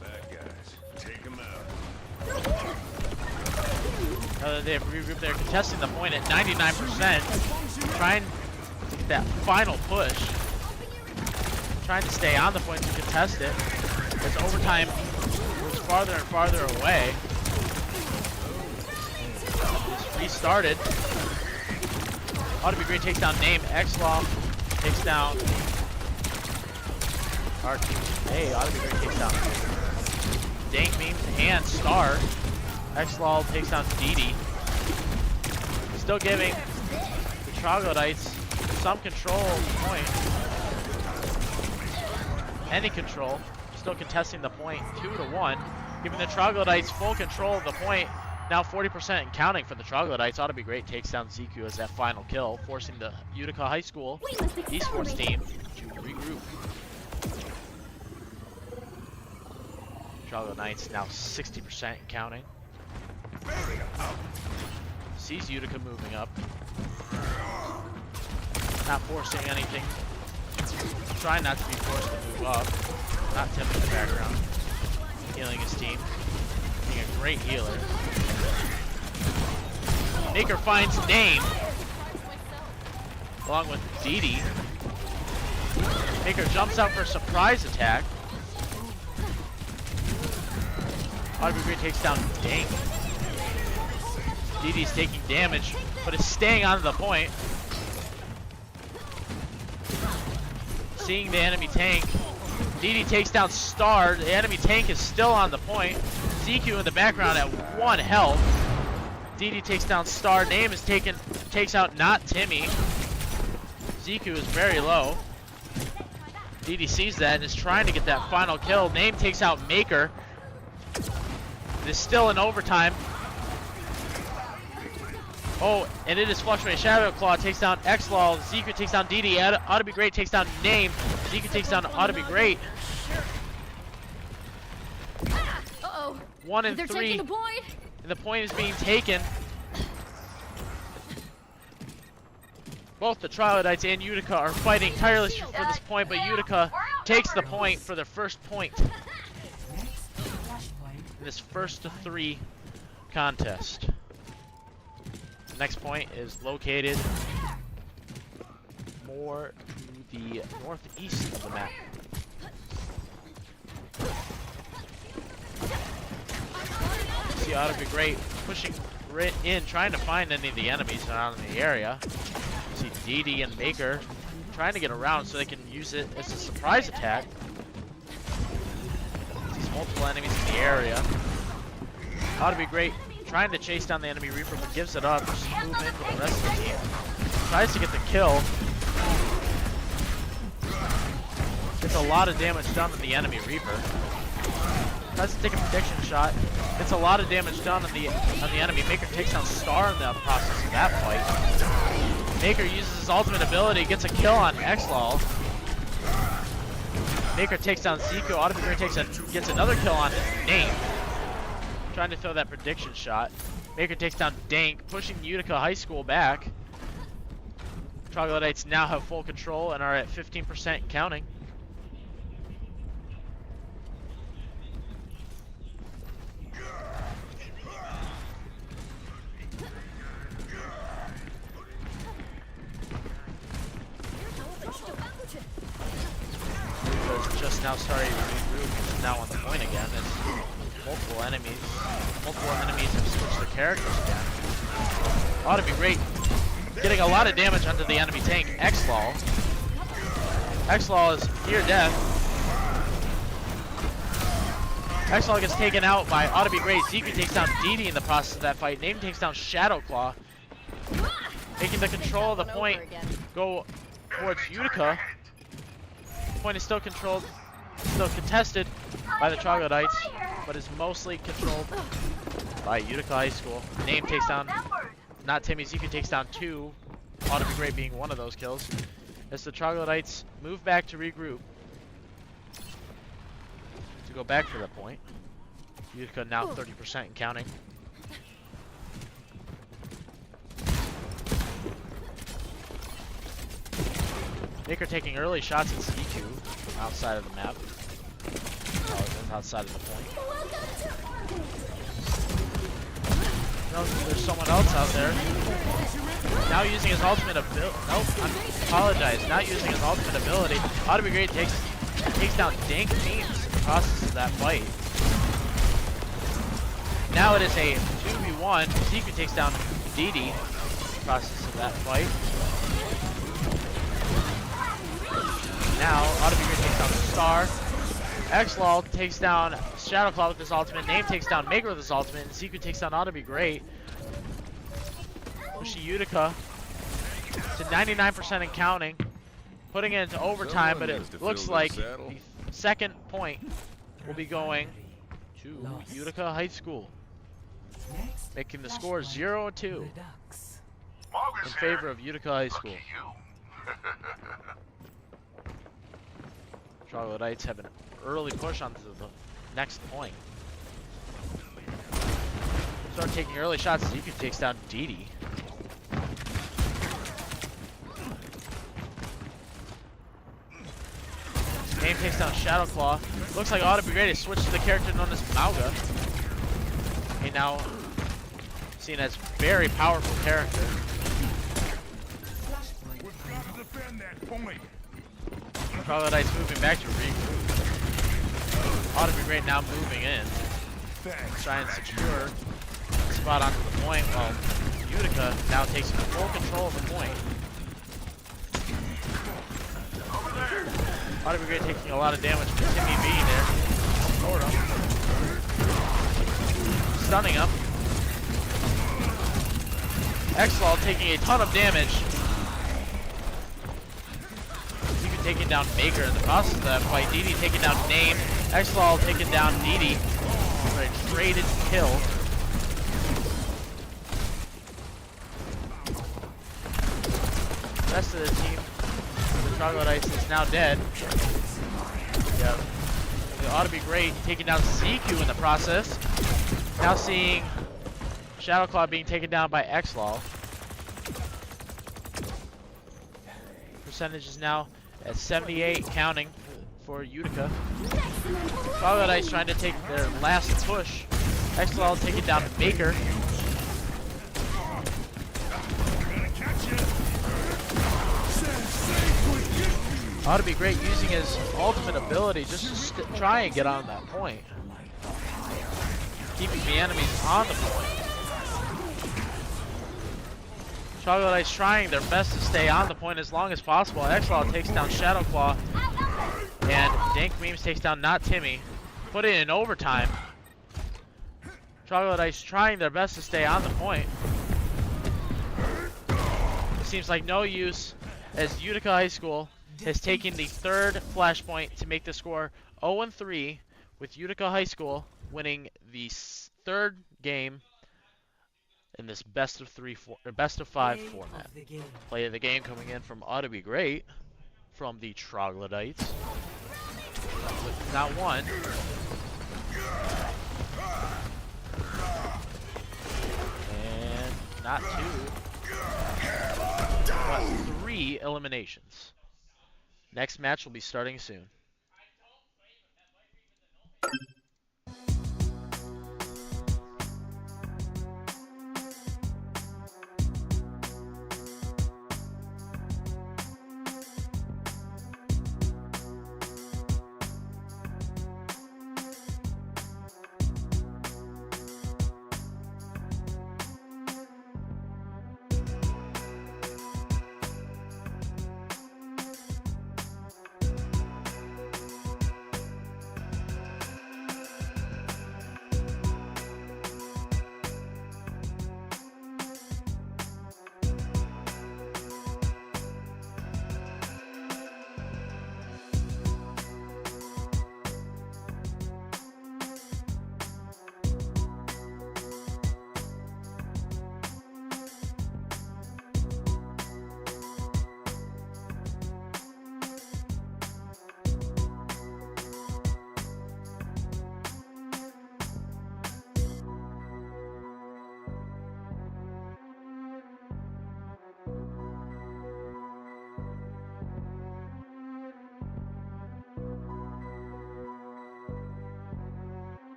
Bad guys, take them out. They have regrouped. They're contesting the point at 99%, trying to get that final push, trying to stay on the point to contest it as overtime moves farther and farther away. It's restarted. Ought to be great. Takes down Name. X-Law takes down Hey, ought to be great. Takes down Dank Memes and Star. X-Law takes down Didi. Still giving the Troglodytes some control of the point. Any control. Still contesting the point 2-1. Giving the Troglodytes full control of the point. Now 40% and counting for the Troglodytes. Ought to be great. Takes down Ziku as that final kill, forcing the Utica High School esports team to regroup. Troglodytes now 60% and counting. Sees Utica moving up. Not forcing anything. Trying not to be forced to move up. Not Tim in the background. Healing his team. Being a great healer. Maker finds Name. Along with Didi. Maker jumps out for a surprise attack. Ought to be great. Takes down Dank. Didi's taking damage, but is staying on the point. Seeing the enemy tank. Didi takes down Star. The enemy tank is still on the point. Ziku in the background at 1 health. Didi takes down Star. Name is takes out not Timmy. Ziku is very low. DD sees that and is trying to get that final kill. Name takes out Maker. It is still in overtime. Oh, and it is Fluctuating Shadow Claw takes down Xlaw. Ziku takes down DD. Ought to be great takes down Name. Ziku takes down Ought to be great. Uh-oh. 1 and They're 3. taking the point. And the point is being taken. Both the Troglodytes and Uttica are fighting tirelessly for this point, but Uttica takes the point for their first point in this first to 3 contest. The next point is located more to the northeast of the map. See, ought to be great pushing right in, trying to find any of the enemies around in the area. See DD and Maker trying to get around so they can use it as a surprise attack. There's multiple enemies in the area. Ought to be great trying to chase down the enemy Reaper, but gives it up. Just move in with the rest of the team. Tries to get the kill. Gets a lot of damage done to the enemy Reaper. Tries to take a prediction shot. Gets a lot of damage done on the enemy. Maker takes down Star in the process of that fight. Maker uses his ultimate ability, gets a kill on Xlaw. Maker takes down Zico. Ought to be great gets another kill on Name. Trying to throw that prediction shot. Maker takes down Dank, pushing Uttica Highschool back. Troglodytes now have full control and are at 15% counting. Utika's just now starting to regroup, now on the point again. It's multiple enemies. Multiple enemies have switched their characters again. Ought to be great. Getting a lot of damage onto the enemy tank, Xlaw. Xlaw is near death. Xlaw gets taken out by Ought to be great. Ziku takes down DD in the process of that fight. Name takes down Shadow Claw, making the control of the point go towards Uttica. The point is still controlled, still contested by the Troglodytes, but is mostly controlled by Uttica High School. Name takes down, not Timmy, Ziku takes down 2. Ought to be great being one of those kills. As the Troglodytes move back to regroup, to go back for the point. Uttica now 30% and counting. Maker taking early shots at Ziku outside of the map. Outside of the point. No, there's someone else out there. Now using his ultimate ability. Nope, I apologize. Not using his ultimate ability. Ought to be great. Takes down Dank teams in the process of that fight. Now it is a 2v1. Ziku takes down DD in the process of that fight. Now, Ought to be great takes down Star. Xlaw takes down Shadow Claw with his ultimate. Name takes down Maker with his ultimate. And Ziku takes down Ought to be great. Pushing Uttica to 99% and counting. Putting it into overtime, but it looks like the second point will be going to Uttica High School. Making the score 0-2 in favor of Uttica High School. Troglodytes have an early push onto the next point. Start taking early shots. Ziku takes down DD. Name takes down Shadow Claw. Looks like Ought to be ready to switch to the character known as Mauga. He now seen as very powerful character. Troglodytes moving back to regroup. Ought to be great now moving in. Try and secure a spot onto the point while Uttica now takes full control of the point. Ought to be great taking a lot of damage from Timmy B there. Toward him. Stunning him. Xlaw taking a ton of damage. taking down Maker in the process of that fight. Didi taking down Name. Xlol taking down Didi for a traded kill. The rest of the team, the Troglodytes, is now dead. Yeah, it ought to be great. Taking down CQ in the process. Now seeing Shadowclaw being taken down by Xlol. Percentage is now at 78, counting for Uttica. Troglodytes trying to take their last push. Xlol taking down Maker. Ought to be great using his ultimate ability just to try and get on that point. Keeping the enemies on the point. Troglodytes trying their best to stay on the point as long as possible. Xlol takes down Shadowclaw. And Dank Memes takes down Not Timmy. Put it in overtime. Troglodytes trying their best to stay on the point. It seems like no use as Uttica High School has taken the third flashpoint to make the score 0-3, with Uttica High School winning the third game in this best of 5 format. Play of the game coming in from Ought to Be Great from the Troglodytes. With not one, and not two, but 3 eliminations. Next match will be starting soon.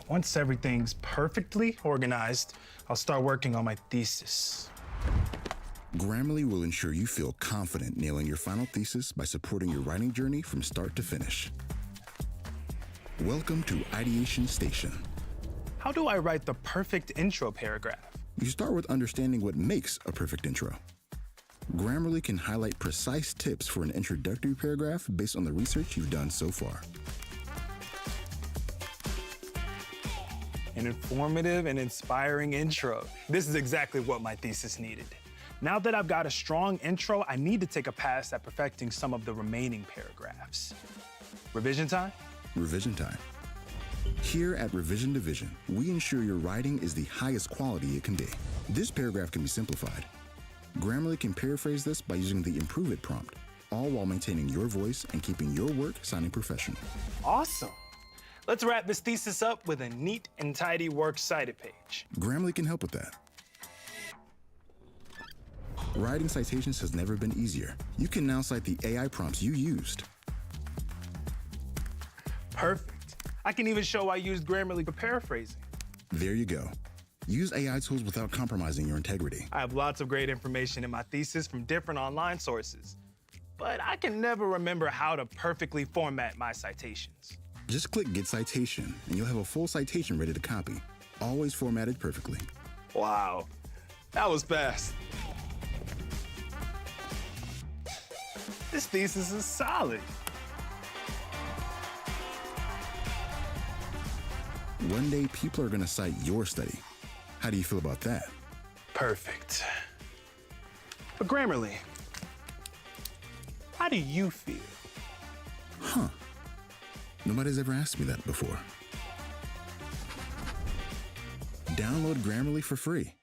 Once everything's perfectly organized, I'll start working on my thesis. Grammarly will ensure you feel confident nailing your final thesis by supporting your writing journey from start to finish. Welcome to Ideation Station. How do I write the perfect intro paragraph? You start with understanding what makes a perfect intro. Grammarly can highlight precise tips for an introductory paragraph based on the research you've done so far. An informative and inspiring intro. This is exactly what my thesis needed. Now that I've got a strong intro, I need to take a pass at perfecting some of the remaining paragraphs. Revision time? Revision time. Here at Revision Division, we ensure your writing is the highest quality it can be. This paragraph can be simplified. Grammarly can paraphrase this by using the Improve It prompt, all while maintaining your voice and keeping your work sounding professional. Awesome. Let's wrap this thesis up with a neat and tidy works cited page. Grammarly can help with that. Writing citations has never been easier. You can now cite the AI prompts you used. Perfect. I can even show I used Grammarly for paraphrasing. There you go. Use AI tools without compromising your integrity. I have lots of great information in my thesis from different online sources, but I can never remember how to perfectly format my citations. Just click Get Citation, and you'll have a full citation ready to copy, always formatted perfectly. Wow, that was fast. This thesis is solid. One day, people are going to cite your study. How do you feel about that? Perfect. But Grammarly, how do you feel? Huh. Nobody's ever asked me that before. Download Grammarly for free.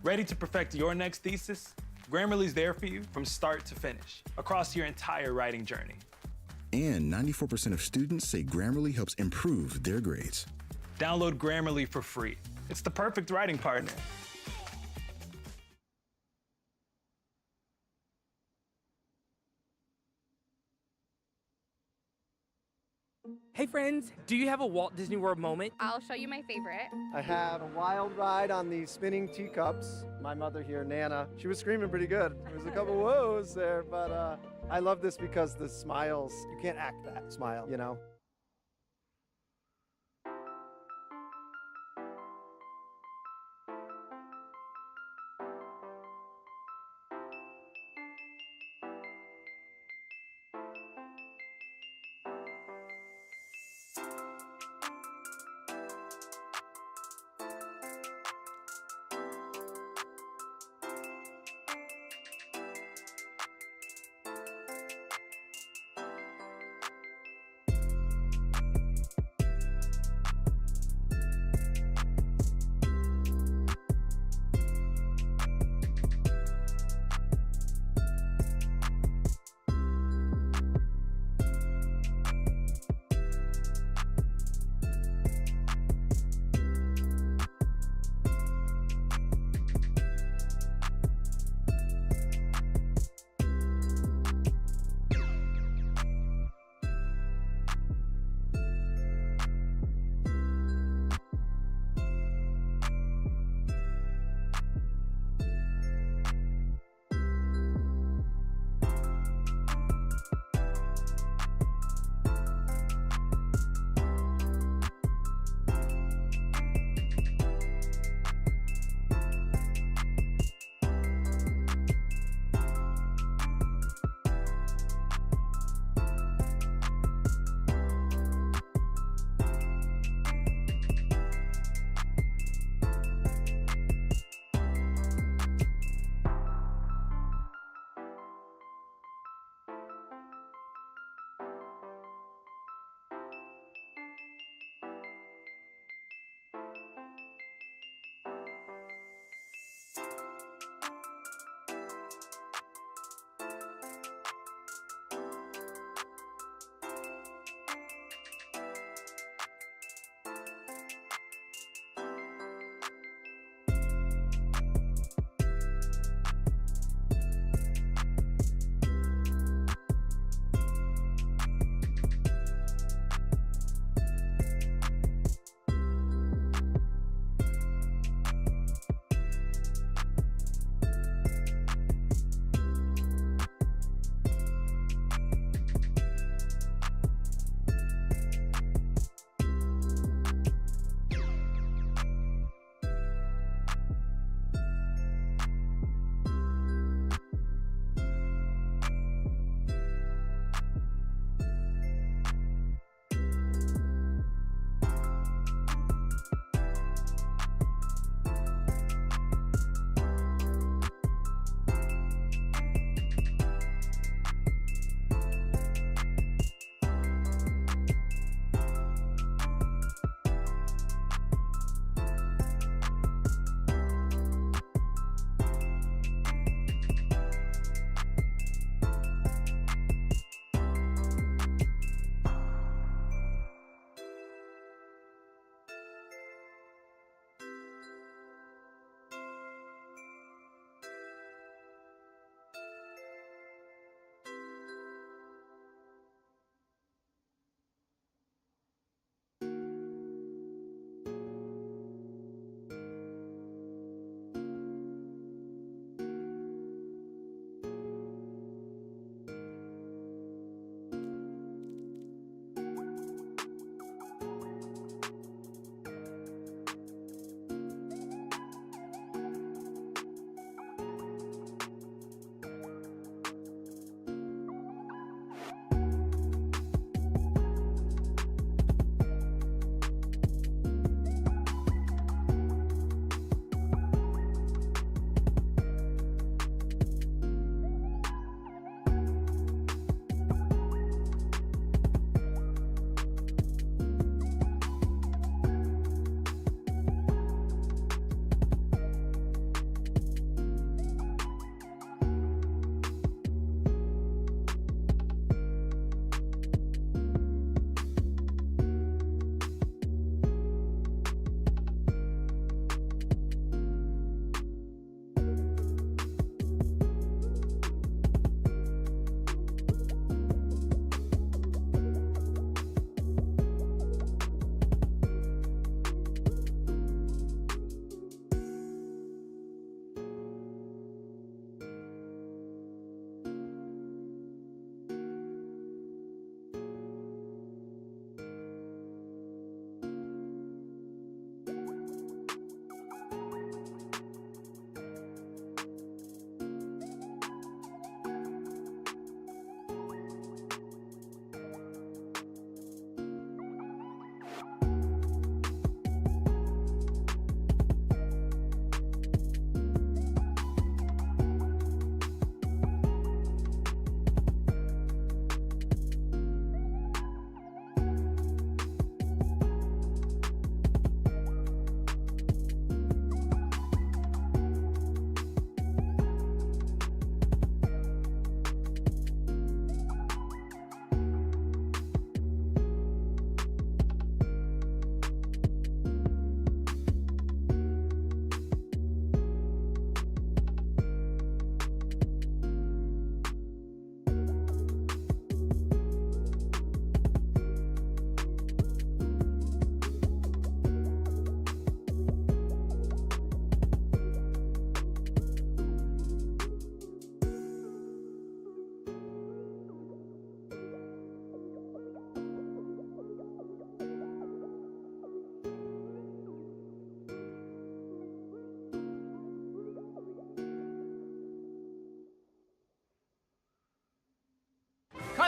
Ready to perfect your next thesis? Grammarly's there for you from start to finish, across your entire writing journey. And 94% of students say Grammarly helps improve their grades. Download Grammarly for free. It's the perfect writing partner. Hey friends, do you have a Walt Disney World moment? I'll show you my favorite. I had a wild ride on the spinning teacups. My mother here, Nana, she was screaming pretty good. There was a couple whoas there, but I love this because the smiles, you can't act that smile, you know?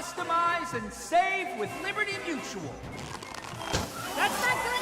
customize and save with Liberty Mutual. That's not good.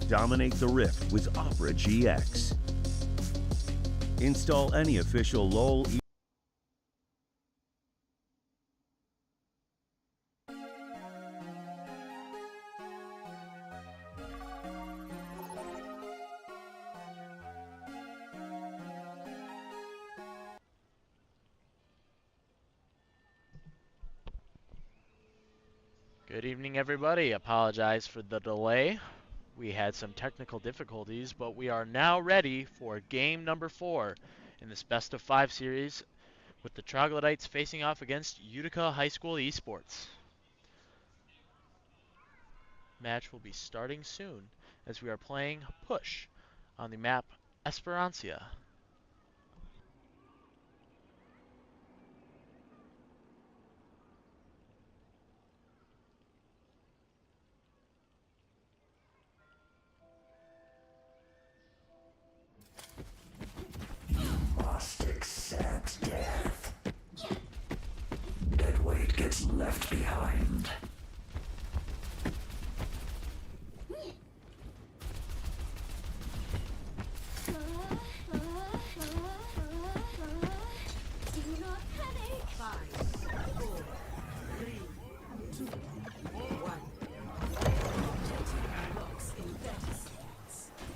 Dominate the Rift with Opera GX. Install any official LOL Good evening, everybody. Apologize for the delay. We had some technical difficulties, but we are now ready for game number 4 in this best of 5 series with the Troglodytes facing off against Uttica High School Esports. Match will be starting soon as we are playing Push on the map Esperancia. Must accept death. Dead weight gets left behind.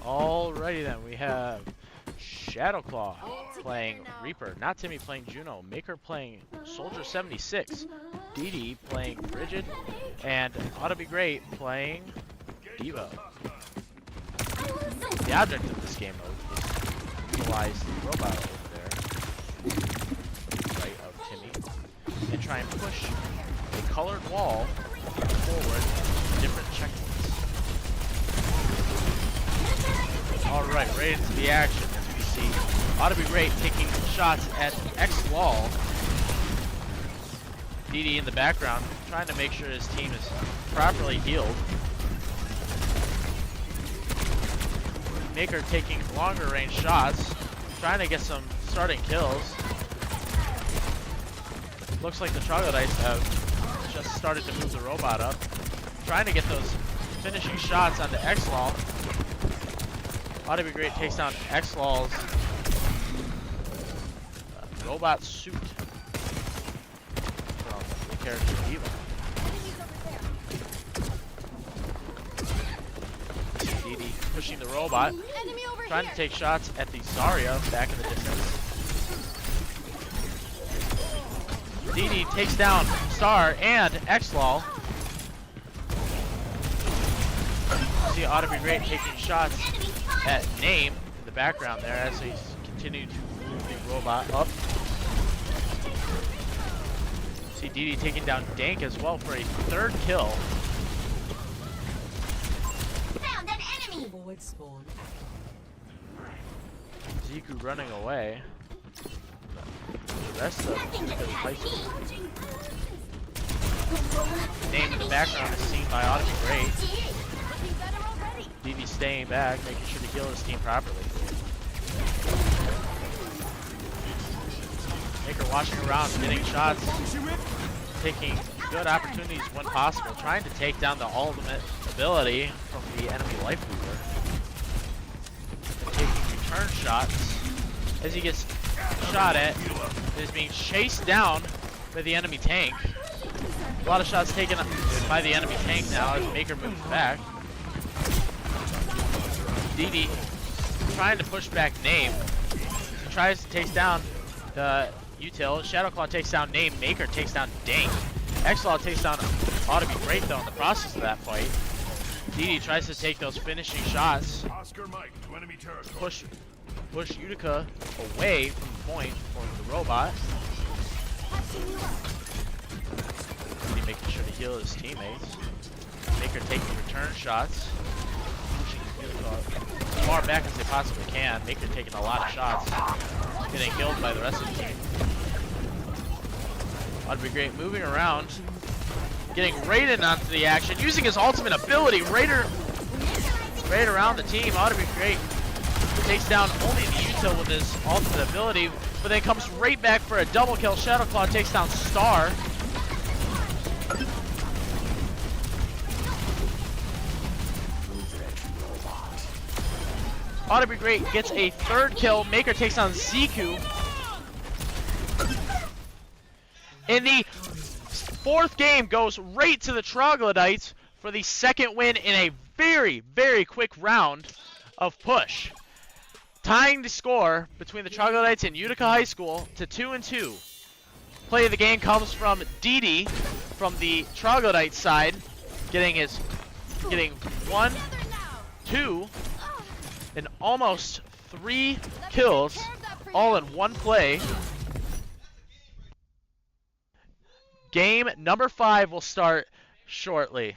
Alrighty then, we have Shadowclaw playing Reaper, not Timmy playing Juno, Maker playing Soldier 76, Dee playing Frigid, and Ought to Be Great playing Diva. The object of this game mode is to utilize the robot over there, right of Timmy, and try and push a colored wall forward to different checkpoints. Alright, right into the action as we see Ought to Be Great taking shots at X-Wall. Dee in the background trying to make sure his team is properly healed. Maker taking longer range shots, trying to get some starting kills. Looks like the Troglodytes have just started to move the robot up, trying to get those finishing shots onto X-Wall. Ought to Be Great takes down X-Law's robot suit from the character Diva. Dee pushing the robot, trying to take shots at the Zarya back in the distance. Dee takes down Star and X-Law. See Ought to Be Great taking shots at Name in the background there as he's continued to move the robot up. See Dee taking down Dank as well for a 3rd kill. Found an enemy. Forward spawn. Ziku running away. The rest of Utika's Highschool. Name in the background is seen by Ought to Be Great. Dee staying back, making sure to heal his team properly. Maker watching around, getting shots, taking good opportunities when possible, trying to take down the ultimate ability from the enemy Life Weaver. Taking return shots as he gets shot at, is being chased down by the enemy tank. A lot of shots taken by the enemy tank now as Maker moves back. Dee trying to push back Name. He tries to take down the Util. Shadowclaw takes down Name. Maker takes down Dank. X-Law takes down Ought to Be Great though in the process of that fight. Dee tries to take those finishing shots. Push Uttica away from the point for the robot. Dee making sure to heal his teammates. Maker taking return shots. As far back as they possibly can. Maker taking a lot of shots, getting killed by the rest of the team. Ought to Be Great moving around, getting Raiden onto the action, using his ultimate ability. Right around the team. Ought to Be Great takes down only the Util with his ultimate ability, but then comes right back for a double kill. Shadowclaw takes down Star. Ought to be great. Gets a third kill. Maker takes on Ziku. In the fourth game goes right to the Troglodytes for the second win in a very, very quick round of push. Tying the score between the Troglodytes and Utica High School to 2-2. Play of the game comes from Didi from the Troglodyte side, getting 1, 2, and almost 3 kills, all in one play. Game number 5 will start shortly.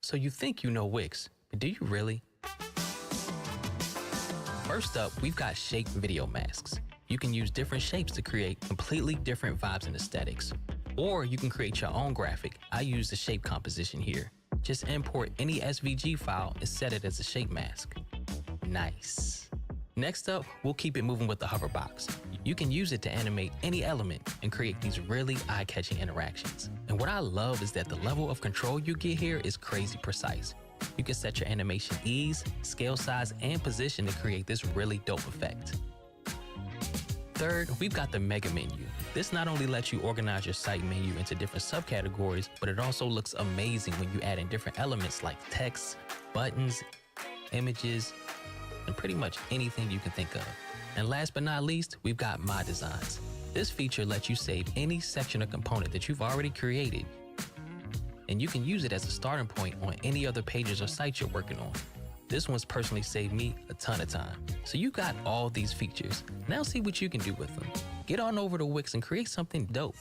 So you think you know Wix, but do you really? First up, we've got shape video masks. You can use different shapes to create completely different vibes and aesthetics. Or you can create your own graphic. I use the shape composition here. Just import any SVG file and set it as a shape mask. Nice. Next up, we'll keep it moving with the hover box. You can use it to animate any element and create these really eye-catching interactions. And what I love is that the level of control you get here is crazy precise. You can set your animation ease, scale size, and position to create this really dope effect. Third, we've got the mega menu. This not only lets you organize your site menu into different subcategories, but it also looks amazing when you add in different elements like text, buttons, images, and pretty much anything you can think of. And last but not least, we've got My Designs. This feature lets you save any section or component that you've already created, and you can use it as a starting point on any other pages or sites you're working on. This one's personally saved me a ton of time. So you got all these features. Now see what you can do with them. Get on over to Wix and create something dope.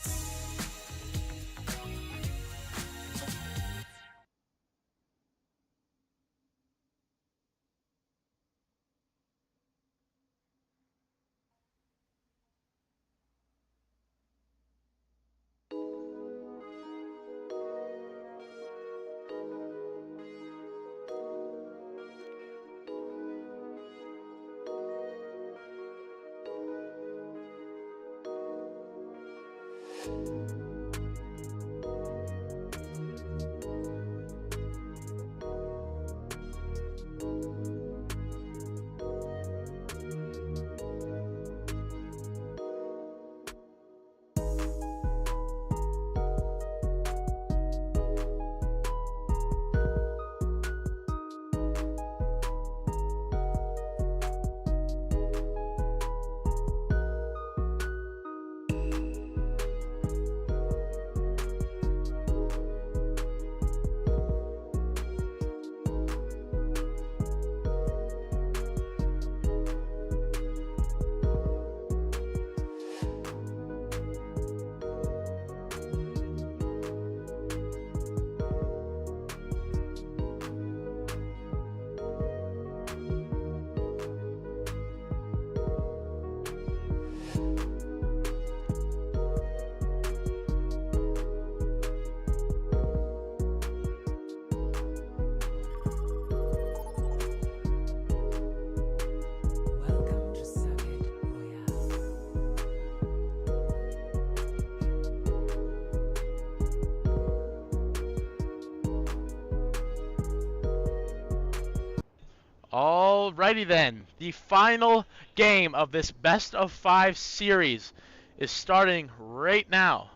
Alrighty then, the final game of this best of 5 series is starting right now.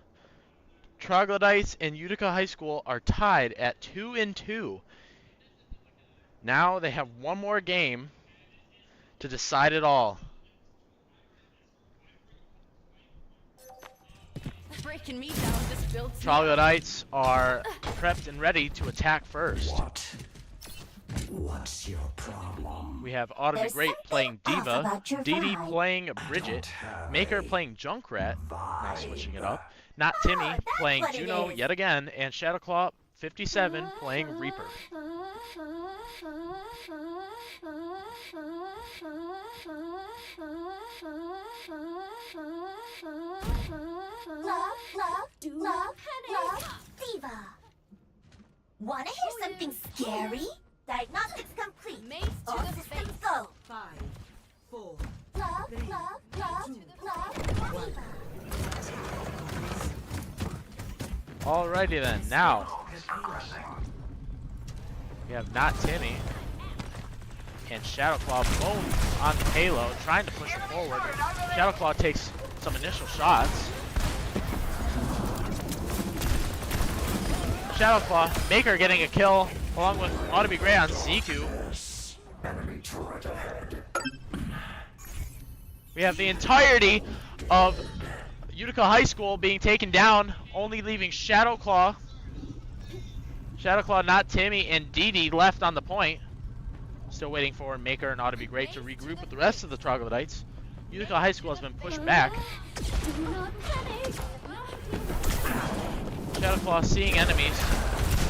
Troglodytes and Utica High School are tied at 2-2. Now they have one more game to decide it all. Breaking me down just builds Troglodytes are prepped and ready to attack first. What's your problem? We have Ought to Be Great playing Diva, Dee playing Bridget, Maker playing Junkrat, now switching it up, Not Timmy playing Juno yet again, and Shadowclaw 57 playing Reaper. Diva. Wanna hear something scary? Diagnostics complete. All systems go. 5, 4, Love, 3, love, love, 2, love, 1. Alrighty then, now we have Not Timmy and Shadowclaw both on the payload, trying to push it forward. Shadowclaw takes some initial shots. Shadowclaw, Maker getting a kill along with Ought to Be Great on Ziku. Enemy turret ahead. We have the entirety of Utica High School being taken down, only leaving Shadowclaw, Not Timmy, and Dee left on the point. Still waiting for Maker and Ought to Be Great to regroup with the rest of the Troglodytes. Utica High School has been pushed back. Shadowclaw seeing enemies,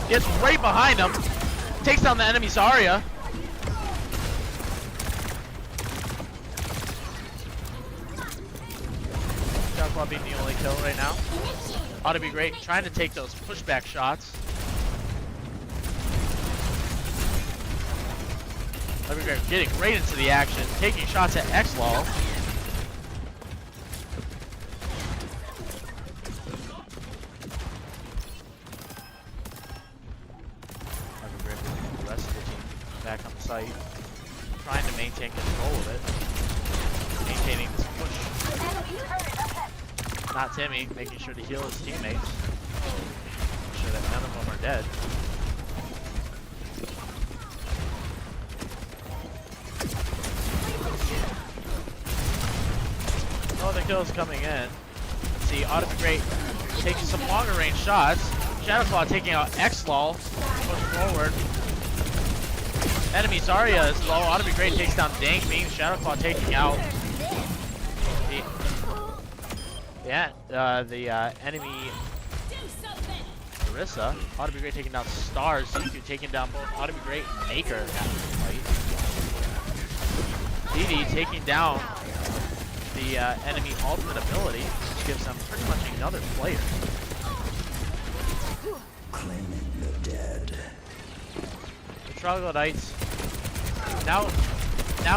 gets right behind them, takes down the enemy Zarya. Shadowclaw being the only kill right now. Ought to Be Great trying to take those pushback shots. Ought to Be Great getting right into the action, taking shots at Xlol. The rest of the team back on the site, trying to maintain control of it, maintaining this push. Not Timmy, making sure to heal his teammates, make sure that none of them are dead. Oh, the kill's coming in. Let's see, Ought to Be Great taking some longer range shots. Shadowclaw taking out Xlol, push forward. Enemy Zarya is low. Ought to Be Great takes down Dank Beam. Shadowclaw taking out the enemy Orisa. Ought to Be Great taking down Stars. Ziku taking down both Ought to Be Great and Maker in that fight. Dee taking down the enemy ultimate ability, which gives them pretty much another player. Claiming the dead. The Troglodytes now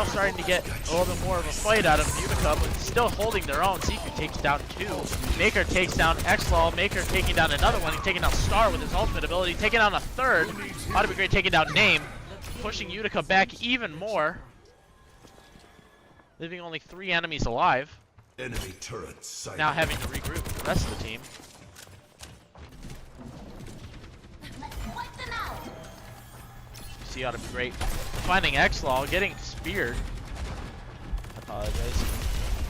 starting to get a little bit more of a fight out of Uttica, but still holding their own. Ziku takes down 2. Maker takes down Xlol. Maker taking down another one. He's taking down Star with his ultimate ability. Taking down a third. Ought to Be Great taking down Name. Pushing Uttica back even more. Leaving only 3 enemies alive. Enemy turret sighted. Now having to regroup with the rest of the team. Wipe them out. You see Ought to Be Great finding Xlol, getting speared. I apologize.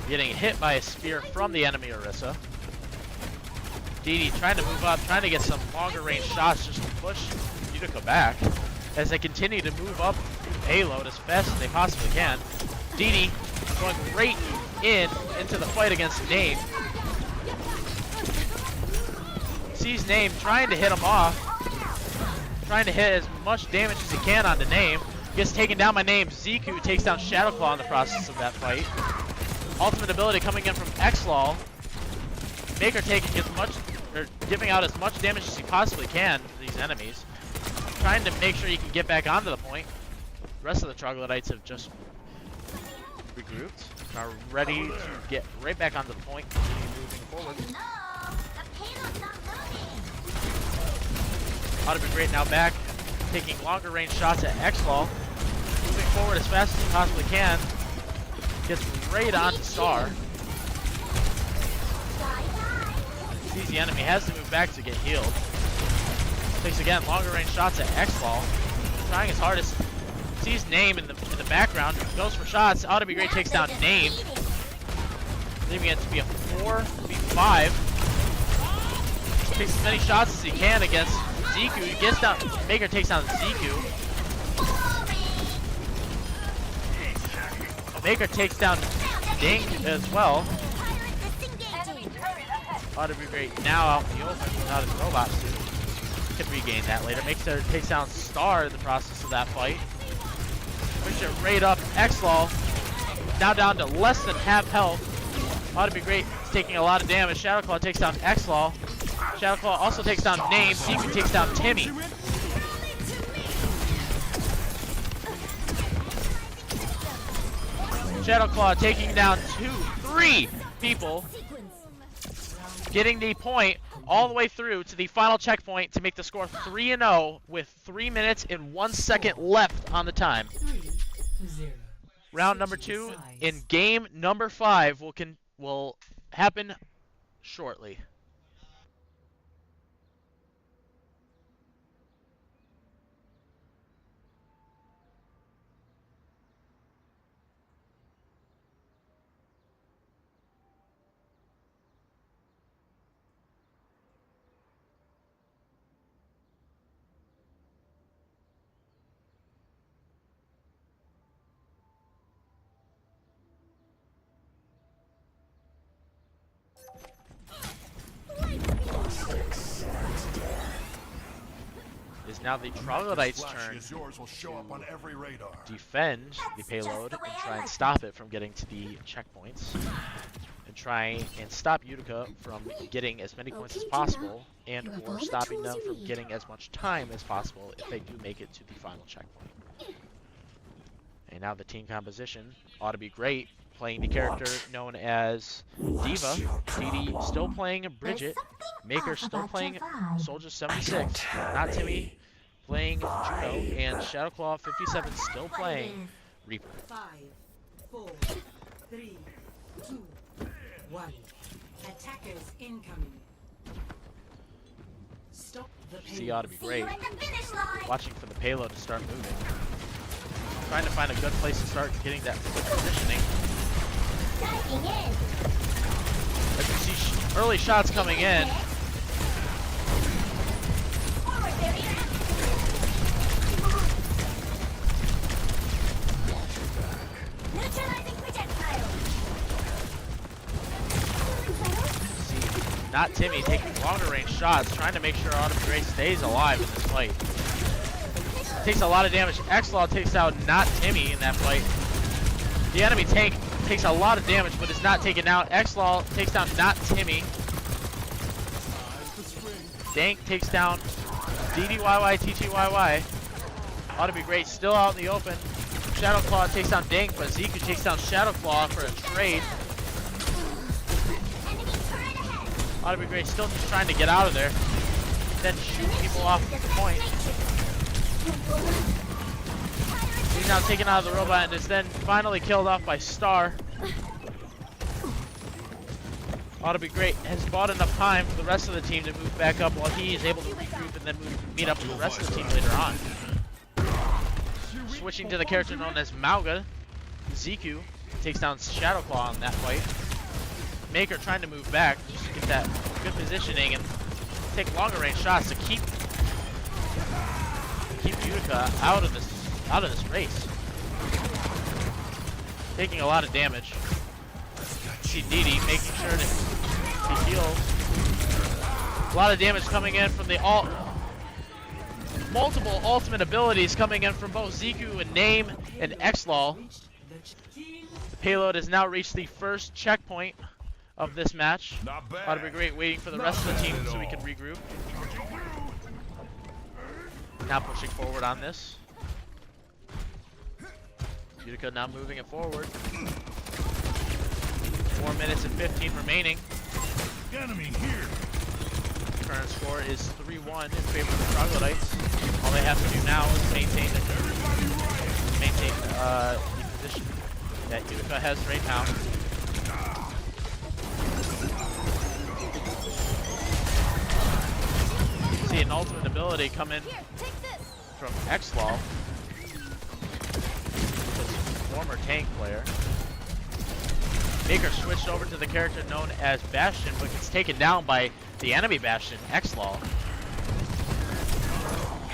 Getting hit by a spear from the enemy Orisa. Dee trying to move up, trying to get some longer range shots just to push Uttica back as they continue to move up payload as fast as they possibly can. Dee going right into the fight against Name. Sees Name trying to hit him off. Trying to hit as much damage as he can onto Name. Gets taken down by Name. Ziku takes down Shadowclaw in the process of that fight. Ultimate ability coming in from Xlol. Maker giving out as much damage as he possibly can to these enemies. Trying to make sure he can get back onto the point. The rest of the Troglodytes have just regrouped, are ready to get right back onto the point, moving forward. Ought to Be Great now back, taking longer range shots at Xlol. Moving forward as fast as he possibly can. Gets right onto Star. Sees the enemy, has to move back to get healed. Takes again longer range shots at X-Ball. Trying his hardest. Sees Name in the background. Goes for shots. Ought to be great. Takes down Name. Leaving it to be a 4v5. Takes as many shots as he can against Ziku. He gets down. Maker takes down Ziku. Maker takes down Ding as well. Ought to be great now out in the open without his robot suit. Can regain that later. Maker takes down Star in the process of that fight. Push it right up. X-Law now down to less than half health. Ought to be great. He's taking a lot of damage. Shadowclaw takes down X-Law. Shadowclaw also takes down Name. Ziku takes down Timmy. Shadowclaw taking down 3 people. Getting the point all the way through to the final checkpoint to make the score 3-0 with 3 minutes and 1 second left on the time. Round number 2 in game number 5 will happen shortly. Is now the Troglodytes' turn to defend the payload and try and stop it from getting to the checkpoints, and try and stop Uttica from getting as many points as possible, and or stopping them from getting as much time as possible if they do make it to the final checkpoint. And now the team composition ought to be great. Playing the character known as Diva, Didi still playing Bridget, Maker still playing Soldier 76, not Timmy playing Juno, and Shadowclaw 57 still playing Reaper. 5, 4, 3, 2, 1. Attackers incoming. Stop the payload. See, ought to be great. Watching for the payload to start moving. Trying to find a good place to start getting that positioning. As you see early shots coming in. See, not Timmy taking longer range shots, trying to make sure Autumn Gray stays alive in this fight. Takes a lot of damage. X-Law takes out not Timmy in that fight. The enemy tank takes a lot of damage, but is not taken out. X-Law takes down not Timmy. Dank takes down DDYY, TTYY. Ought to be great. Still out in the open. Shadowclaw takes down Dank, but Ziku takes down Shadowclaw for a trade. Ought to be great. Still just trying to get out of there. Then shoot people off the point. He's now taken out of the robot and is then finally killed off by Star. Ought to be great. Has bought enough time for the rest of the team to move back up while he is able to regroup and then meet up with the rest of the team later on. Switching to the character known as Mauga, Ziku takes down Shadowclaw in that fight. Maker trying to move back just to get that good positioning and take longer range shots to keep Uttica out of this race. Taking a lot of damage. See Didi making sure to heal. A lot of damage coming in from the multiple ultimate abilities coming in from both Ziku and Name and X-Law. The payload has now reached the first checkpoint of this match. Ought to be great, waiting for the rest of the team so we can regroup. Now pushing forward on this. Uttica now moving it forward. 4 minutes and 15 remaining. Enemy here. Current score is 3-1 in favor of the Troglodytes. All they have to do now is maintain the position that Uttica has right now. You can see an ultimate ability come in from Xlaw, this former tank player. Maker switched over to the character known as Bastion, but gets taken down by the enemy Bastion, Xlaw.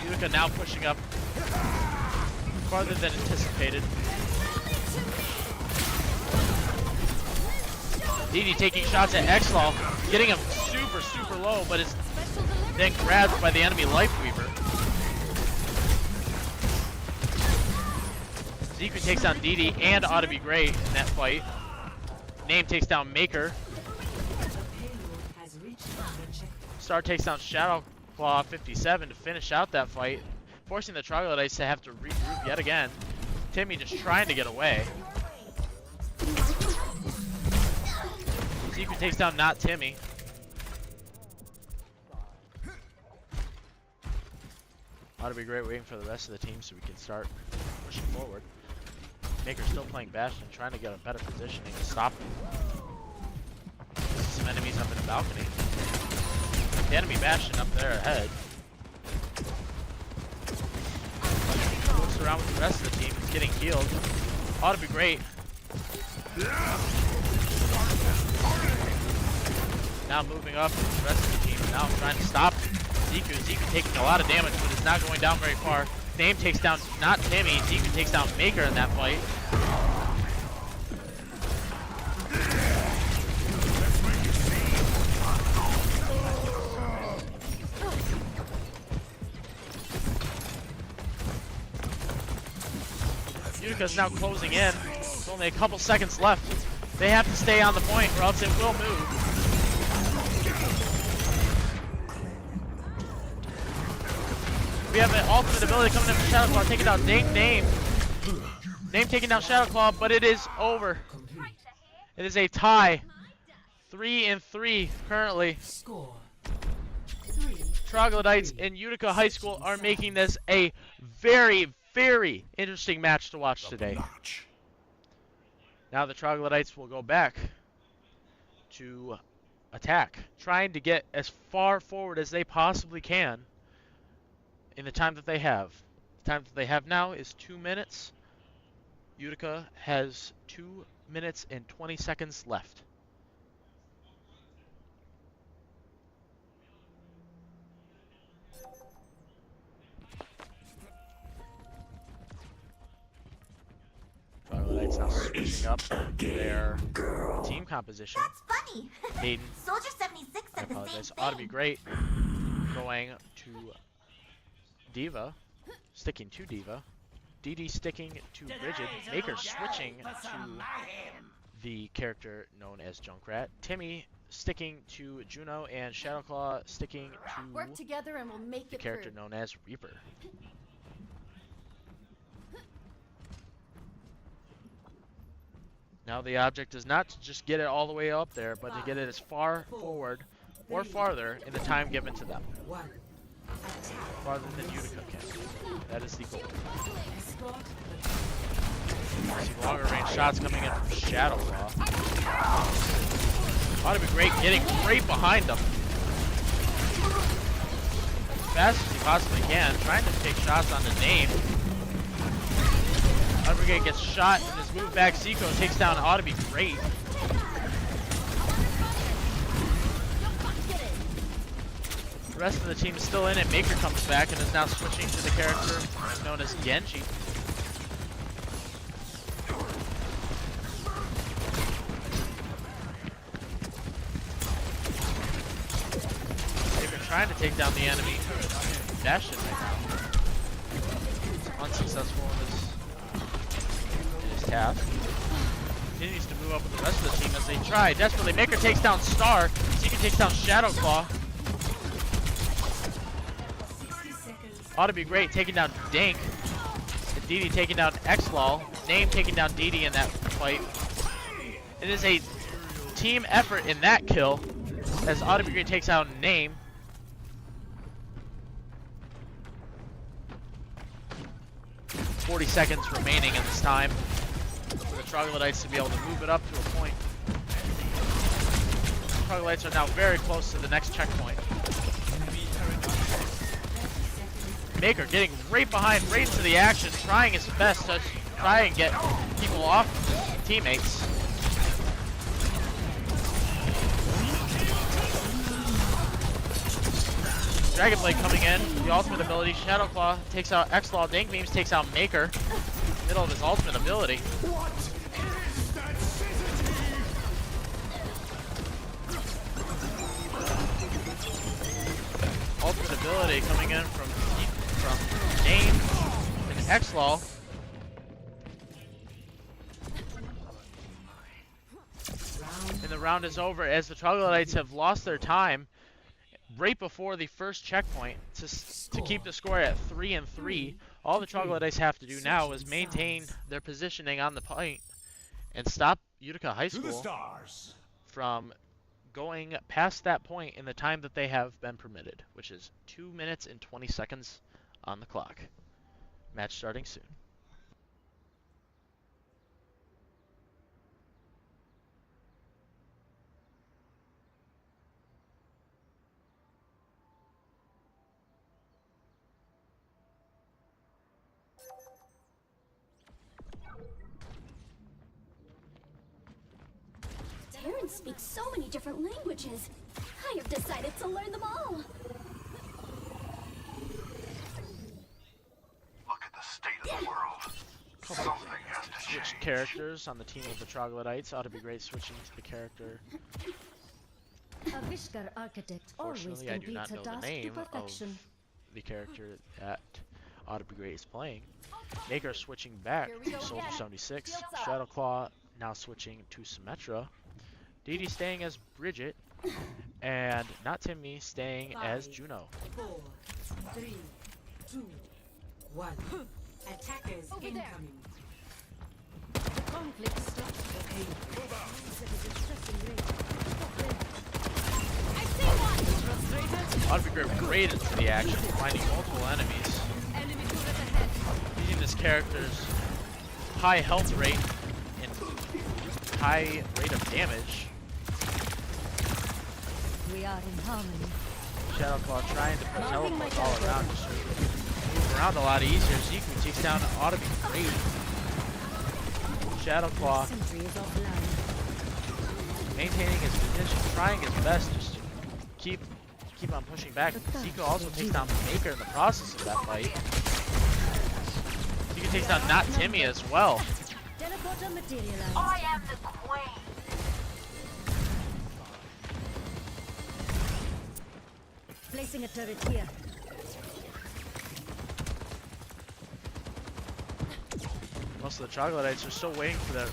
Uttica now pushing up farther than anticipated. Didi taking shots at Xlaw, getting him super, super low, but is then grabbed by the enemy Lifeweaver. Ziku takes down Didi and ought to be great in that fight. Name takes down Maker. Star takes down Shadowclaw 57 to finish out that fight, forcing the Troglodytes to have to regroup yet again. Timmy just trying to get away. Ziku takes down not Timmy. Ought to be great waiting for the rest of the team so we can start pushing forward. Maker still playing Bastion, trying to get a better positioning to stop him. Some enemies up in the balcony. The enemy Bastion up there ahead. Looks around with the rest of the team. He's getting healed. Ought to be great. Now moving up with the rest of the team. Now trying to stop Ziku. Ziku taking a lot of damage, but is not going down very far. Name takes down not Timmy. Ziku takes down Maker in that fight. Utica's now closing in. There's only a couple seconds left. They have to stay on the point or else it will move. We have an ultimate ability coming in from Shadowclaw, taking down Name. Name taking down Shadowclaw, but it is over. It is a tie. 3-3 currently. Troglodytes and Uttica High School are making this a very, very interesting match to watch today. Now the Troglodytes will go back to attack, trying to get as far forward as they possibly can in the time that they have. The time that they have now is 2 minutes. Uttica has 2 minutes and 20 seconds left. Troglodytes now switching up their team composition. That's funny. Hayden, Soldier 76 I said the same apologize, thing. ought to be great. Going to Diva, sticking to Diva. Didi sticking to Rigid. Maker switching to the character known as Junkrat. Timmy sticking to Juno, and Shadowclaw sticking to Work together and we'll make the it character through. known as Reaper. Now the object is not to just get it all the way up there, but to get it as far forward or farther in the time given to them. Farther than Uttica can. That is the goal. See longer range shots coming in from Shadowclaw. Ought to be great, getting right behind them. As fast as he possibly can, trying to take shots on the Name. Brigade gets shot and his move back. Zico takes down ought to be great. The rest of the team is still in it. Maker comes back and is now switching to the character known as Genji. Maker trying to take down the enemy Bastion right now. Unsuccessful in his task. Continues to move up with the rest of the team as they try desperately. Maker takes down Star. Zika takes down Shadowclaw. Ought to be great, taking down Dink. And Didi taking down Xlaw. Name taking down Didi in that fight. It is a team effort in that kill as Ought to be great takes out Name. 40 seconds remaining in this time for the Troglodytes to be able to move it up to a point. Troglodytes are now very close to the next checkpoint. Maker getting right behind, right into the action, trying his best to try and get people off teammates. Dragon Blade coming in, the ultimate ability. Shadow Claw takes out X-Law. Dank Beams takes out Maker. Middle of his ultimate ability. Ultimate ability coming in from Dane and X-Law. And the round is over as the Troglodytes have lost their time right before the first checkpoint to keep the score at 3-3. All the Troglodytes have to do now is maintain their positioning on the point and stop Uttica High School from going past that point in the time that they have been permitted, which is 2 minutes and 20 seconds on the clock. Match starting soon. Terrans speak so many different languages. I have decided to learn them all. Look at the state of the world. Something has to Switch change. characters on the team of the Troglodytes. Ought to be great switching to the character. A Vishkar architect always Fortunately, I do completes not a know the task to name of perfection. the character that Ought to be Great is playing. Maker switching back to Soldier 76. Shadow Claw now switching to Symmetra. Dee staying as Bridget, and Not Timmy staying as Juno. 4, 3, 2, 1. Attackers incoming. The conflict stops. Ought to be great. Great into the action, finding multiple enemies. Using this character's high health rate and high rate of damage. We are in harmony. Shadow Claw trying to put teleports all around just so he can move around a lot easier. Ziku takes down Ought to be Great. Shadow Claw maintaining his position, trying his best just to keep on pushing back. Ziku also takes down Maker in the process of that fight. Ziku takes down Not Timmy as well. Teleporter materialized. I am the queen. Placing a turret here. Most of the Troglodytes are still waiting for them to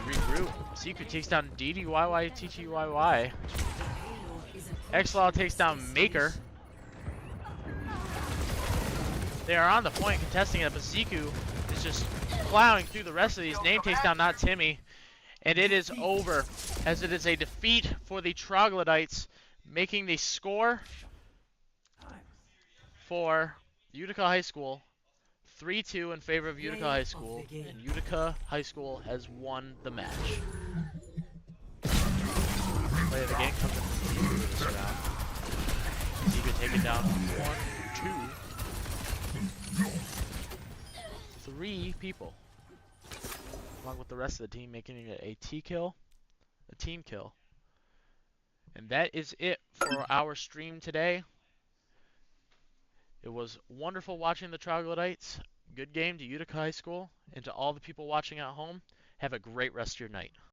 regroup. Ziku takes down DDYY TTYY. X-Law takes down Maker. They are on the point contesting it, but Ziku is just plowing through the rest of these. Name takes down Not Timmy. And it is over, as it is a defeat for the Troglodytes, making the score for Uttica High School 3-2 in favor of Uttica High School, and Uttica High School has won the match. Play of the game comes in from Ziku this round. Ziku taking down 1, 2, 3 people, along with the rest of the team, making it a team kill. And that is it for our stream today. It was wonderful watching the Troglodytes. Good game to Uttica High School, and to all the people watching at home, have a great rest of your night.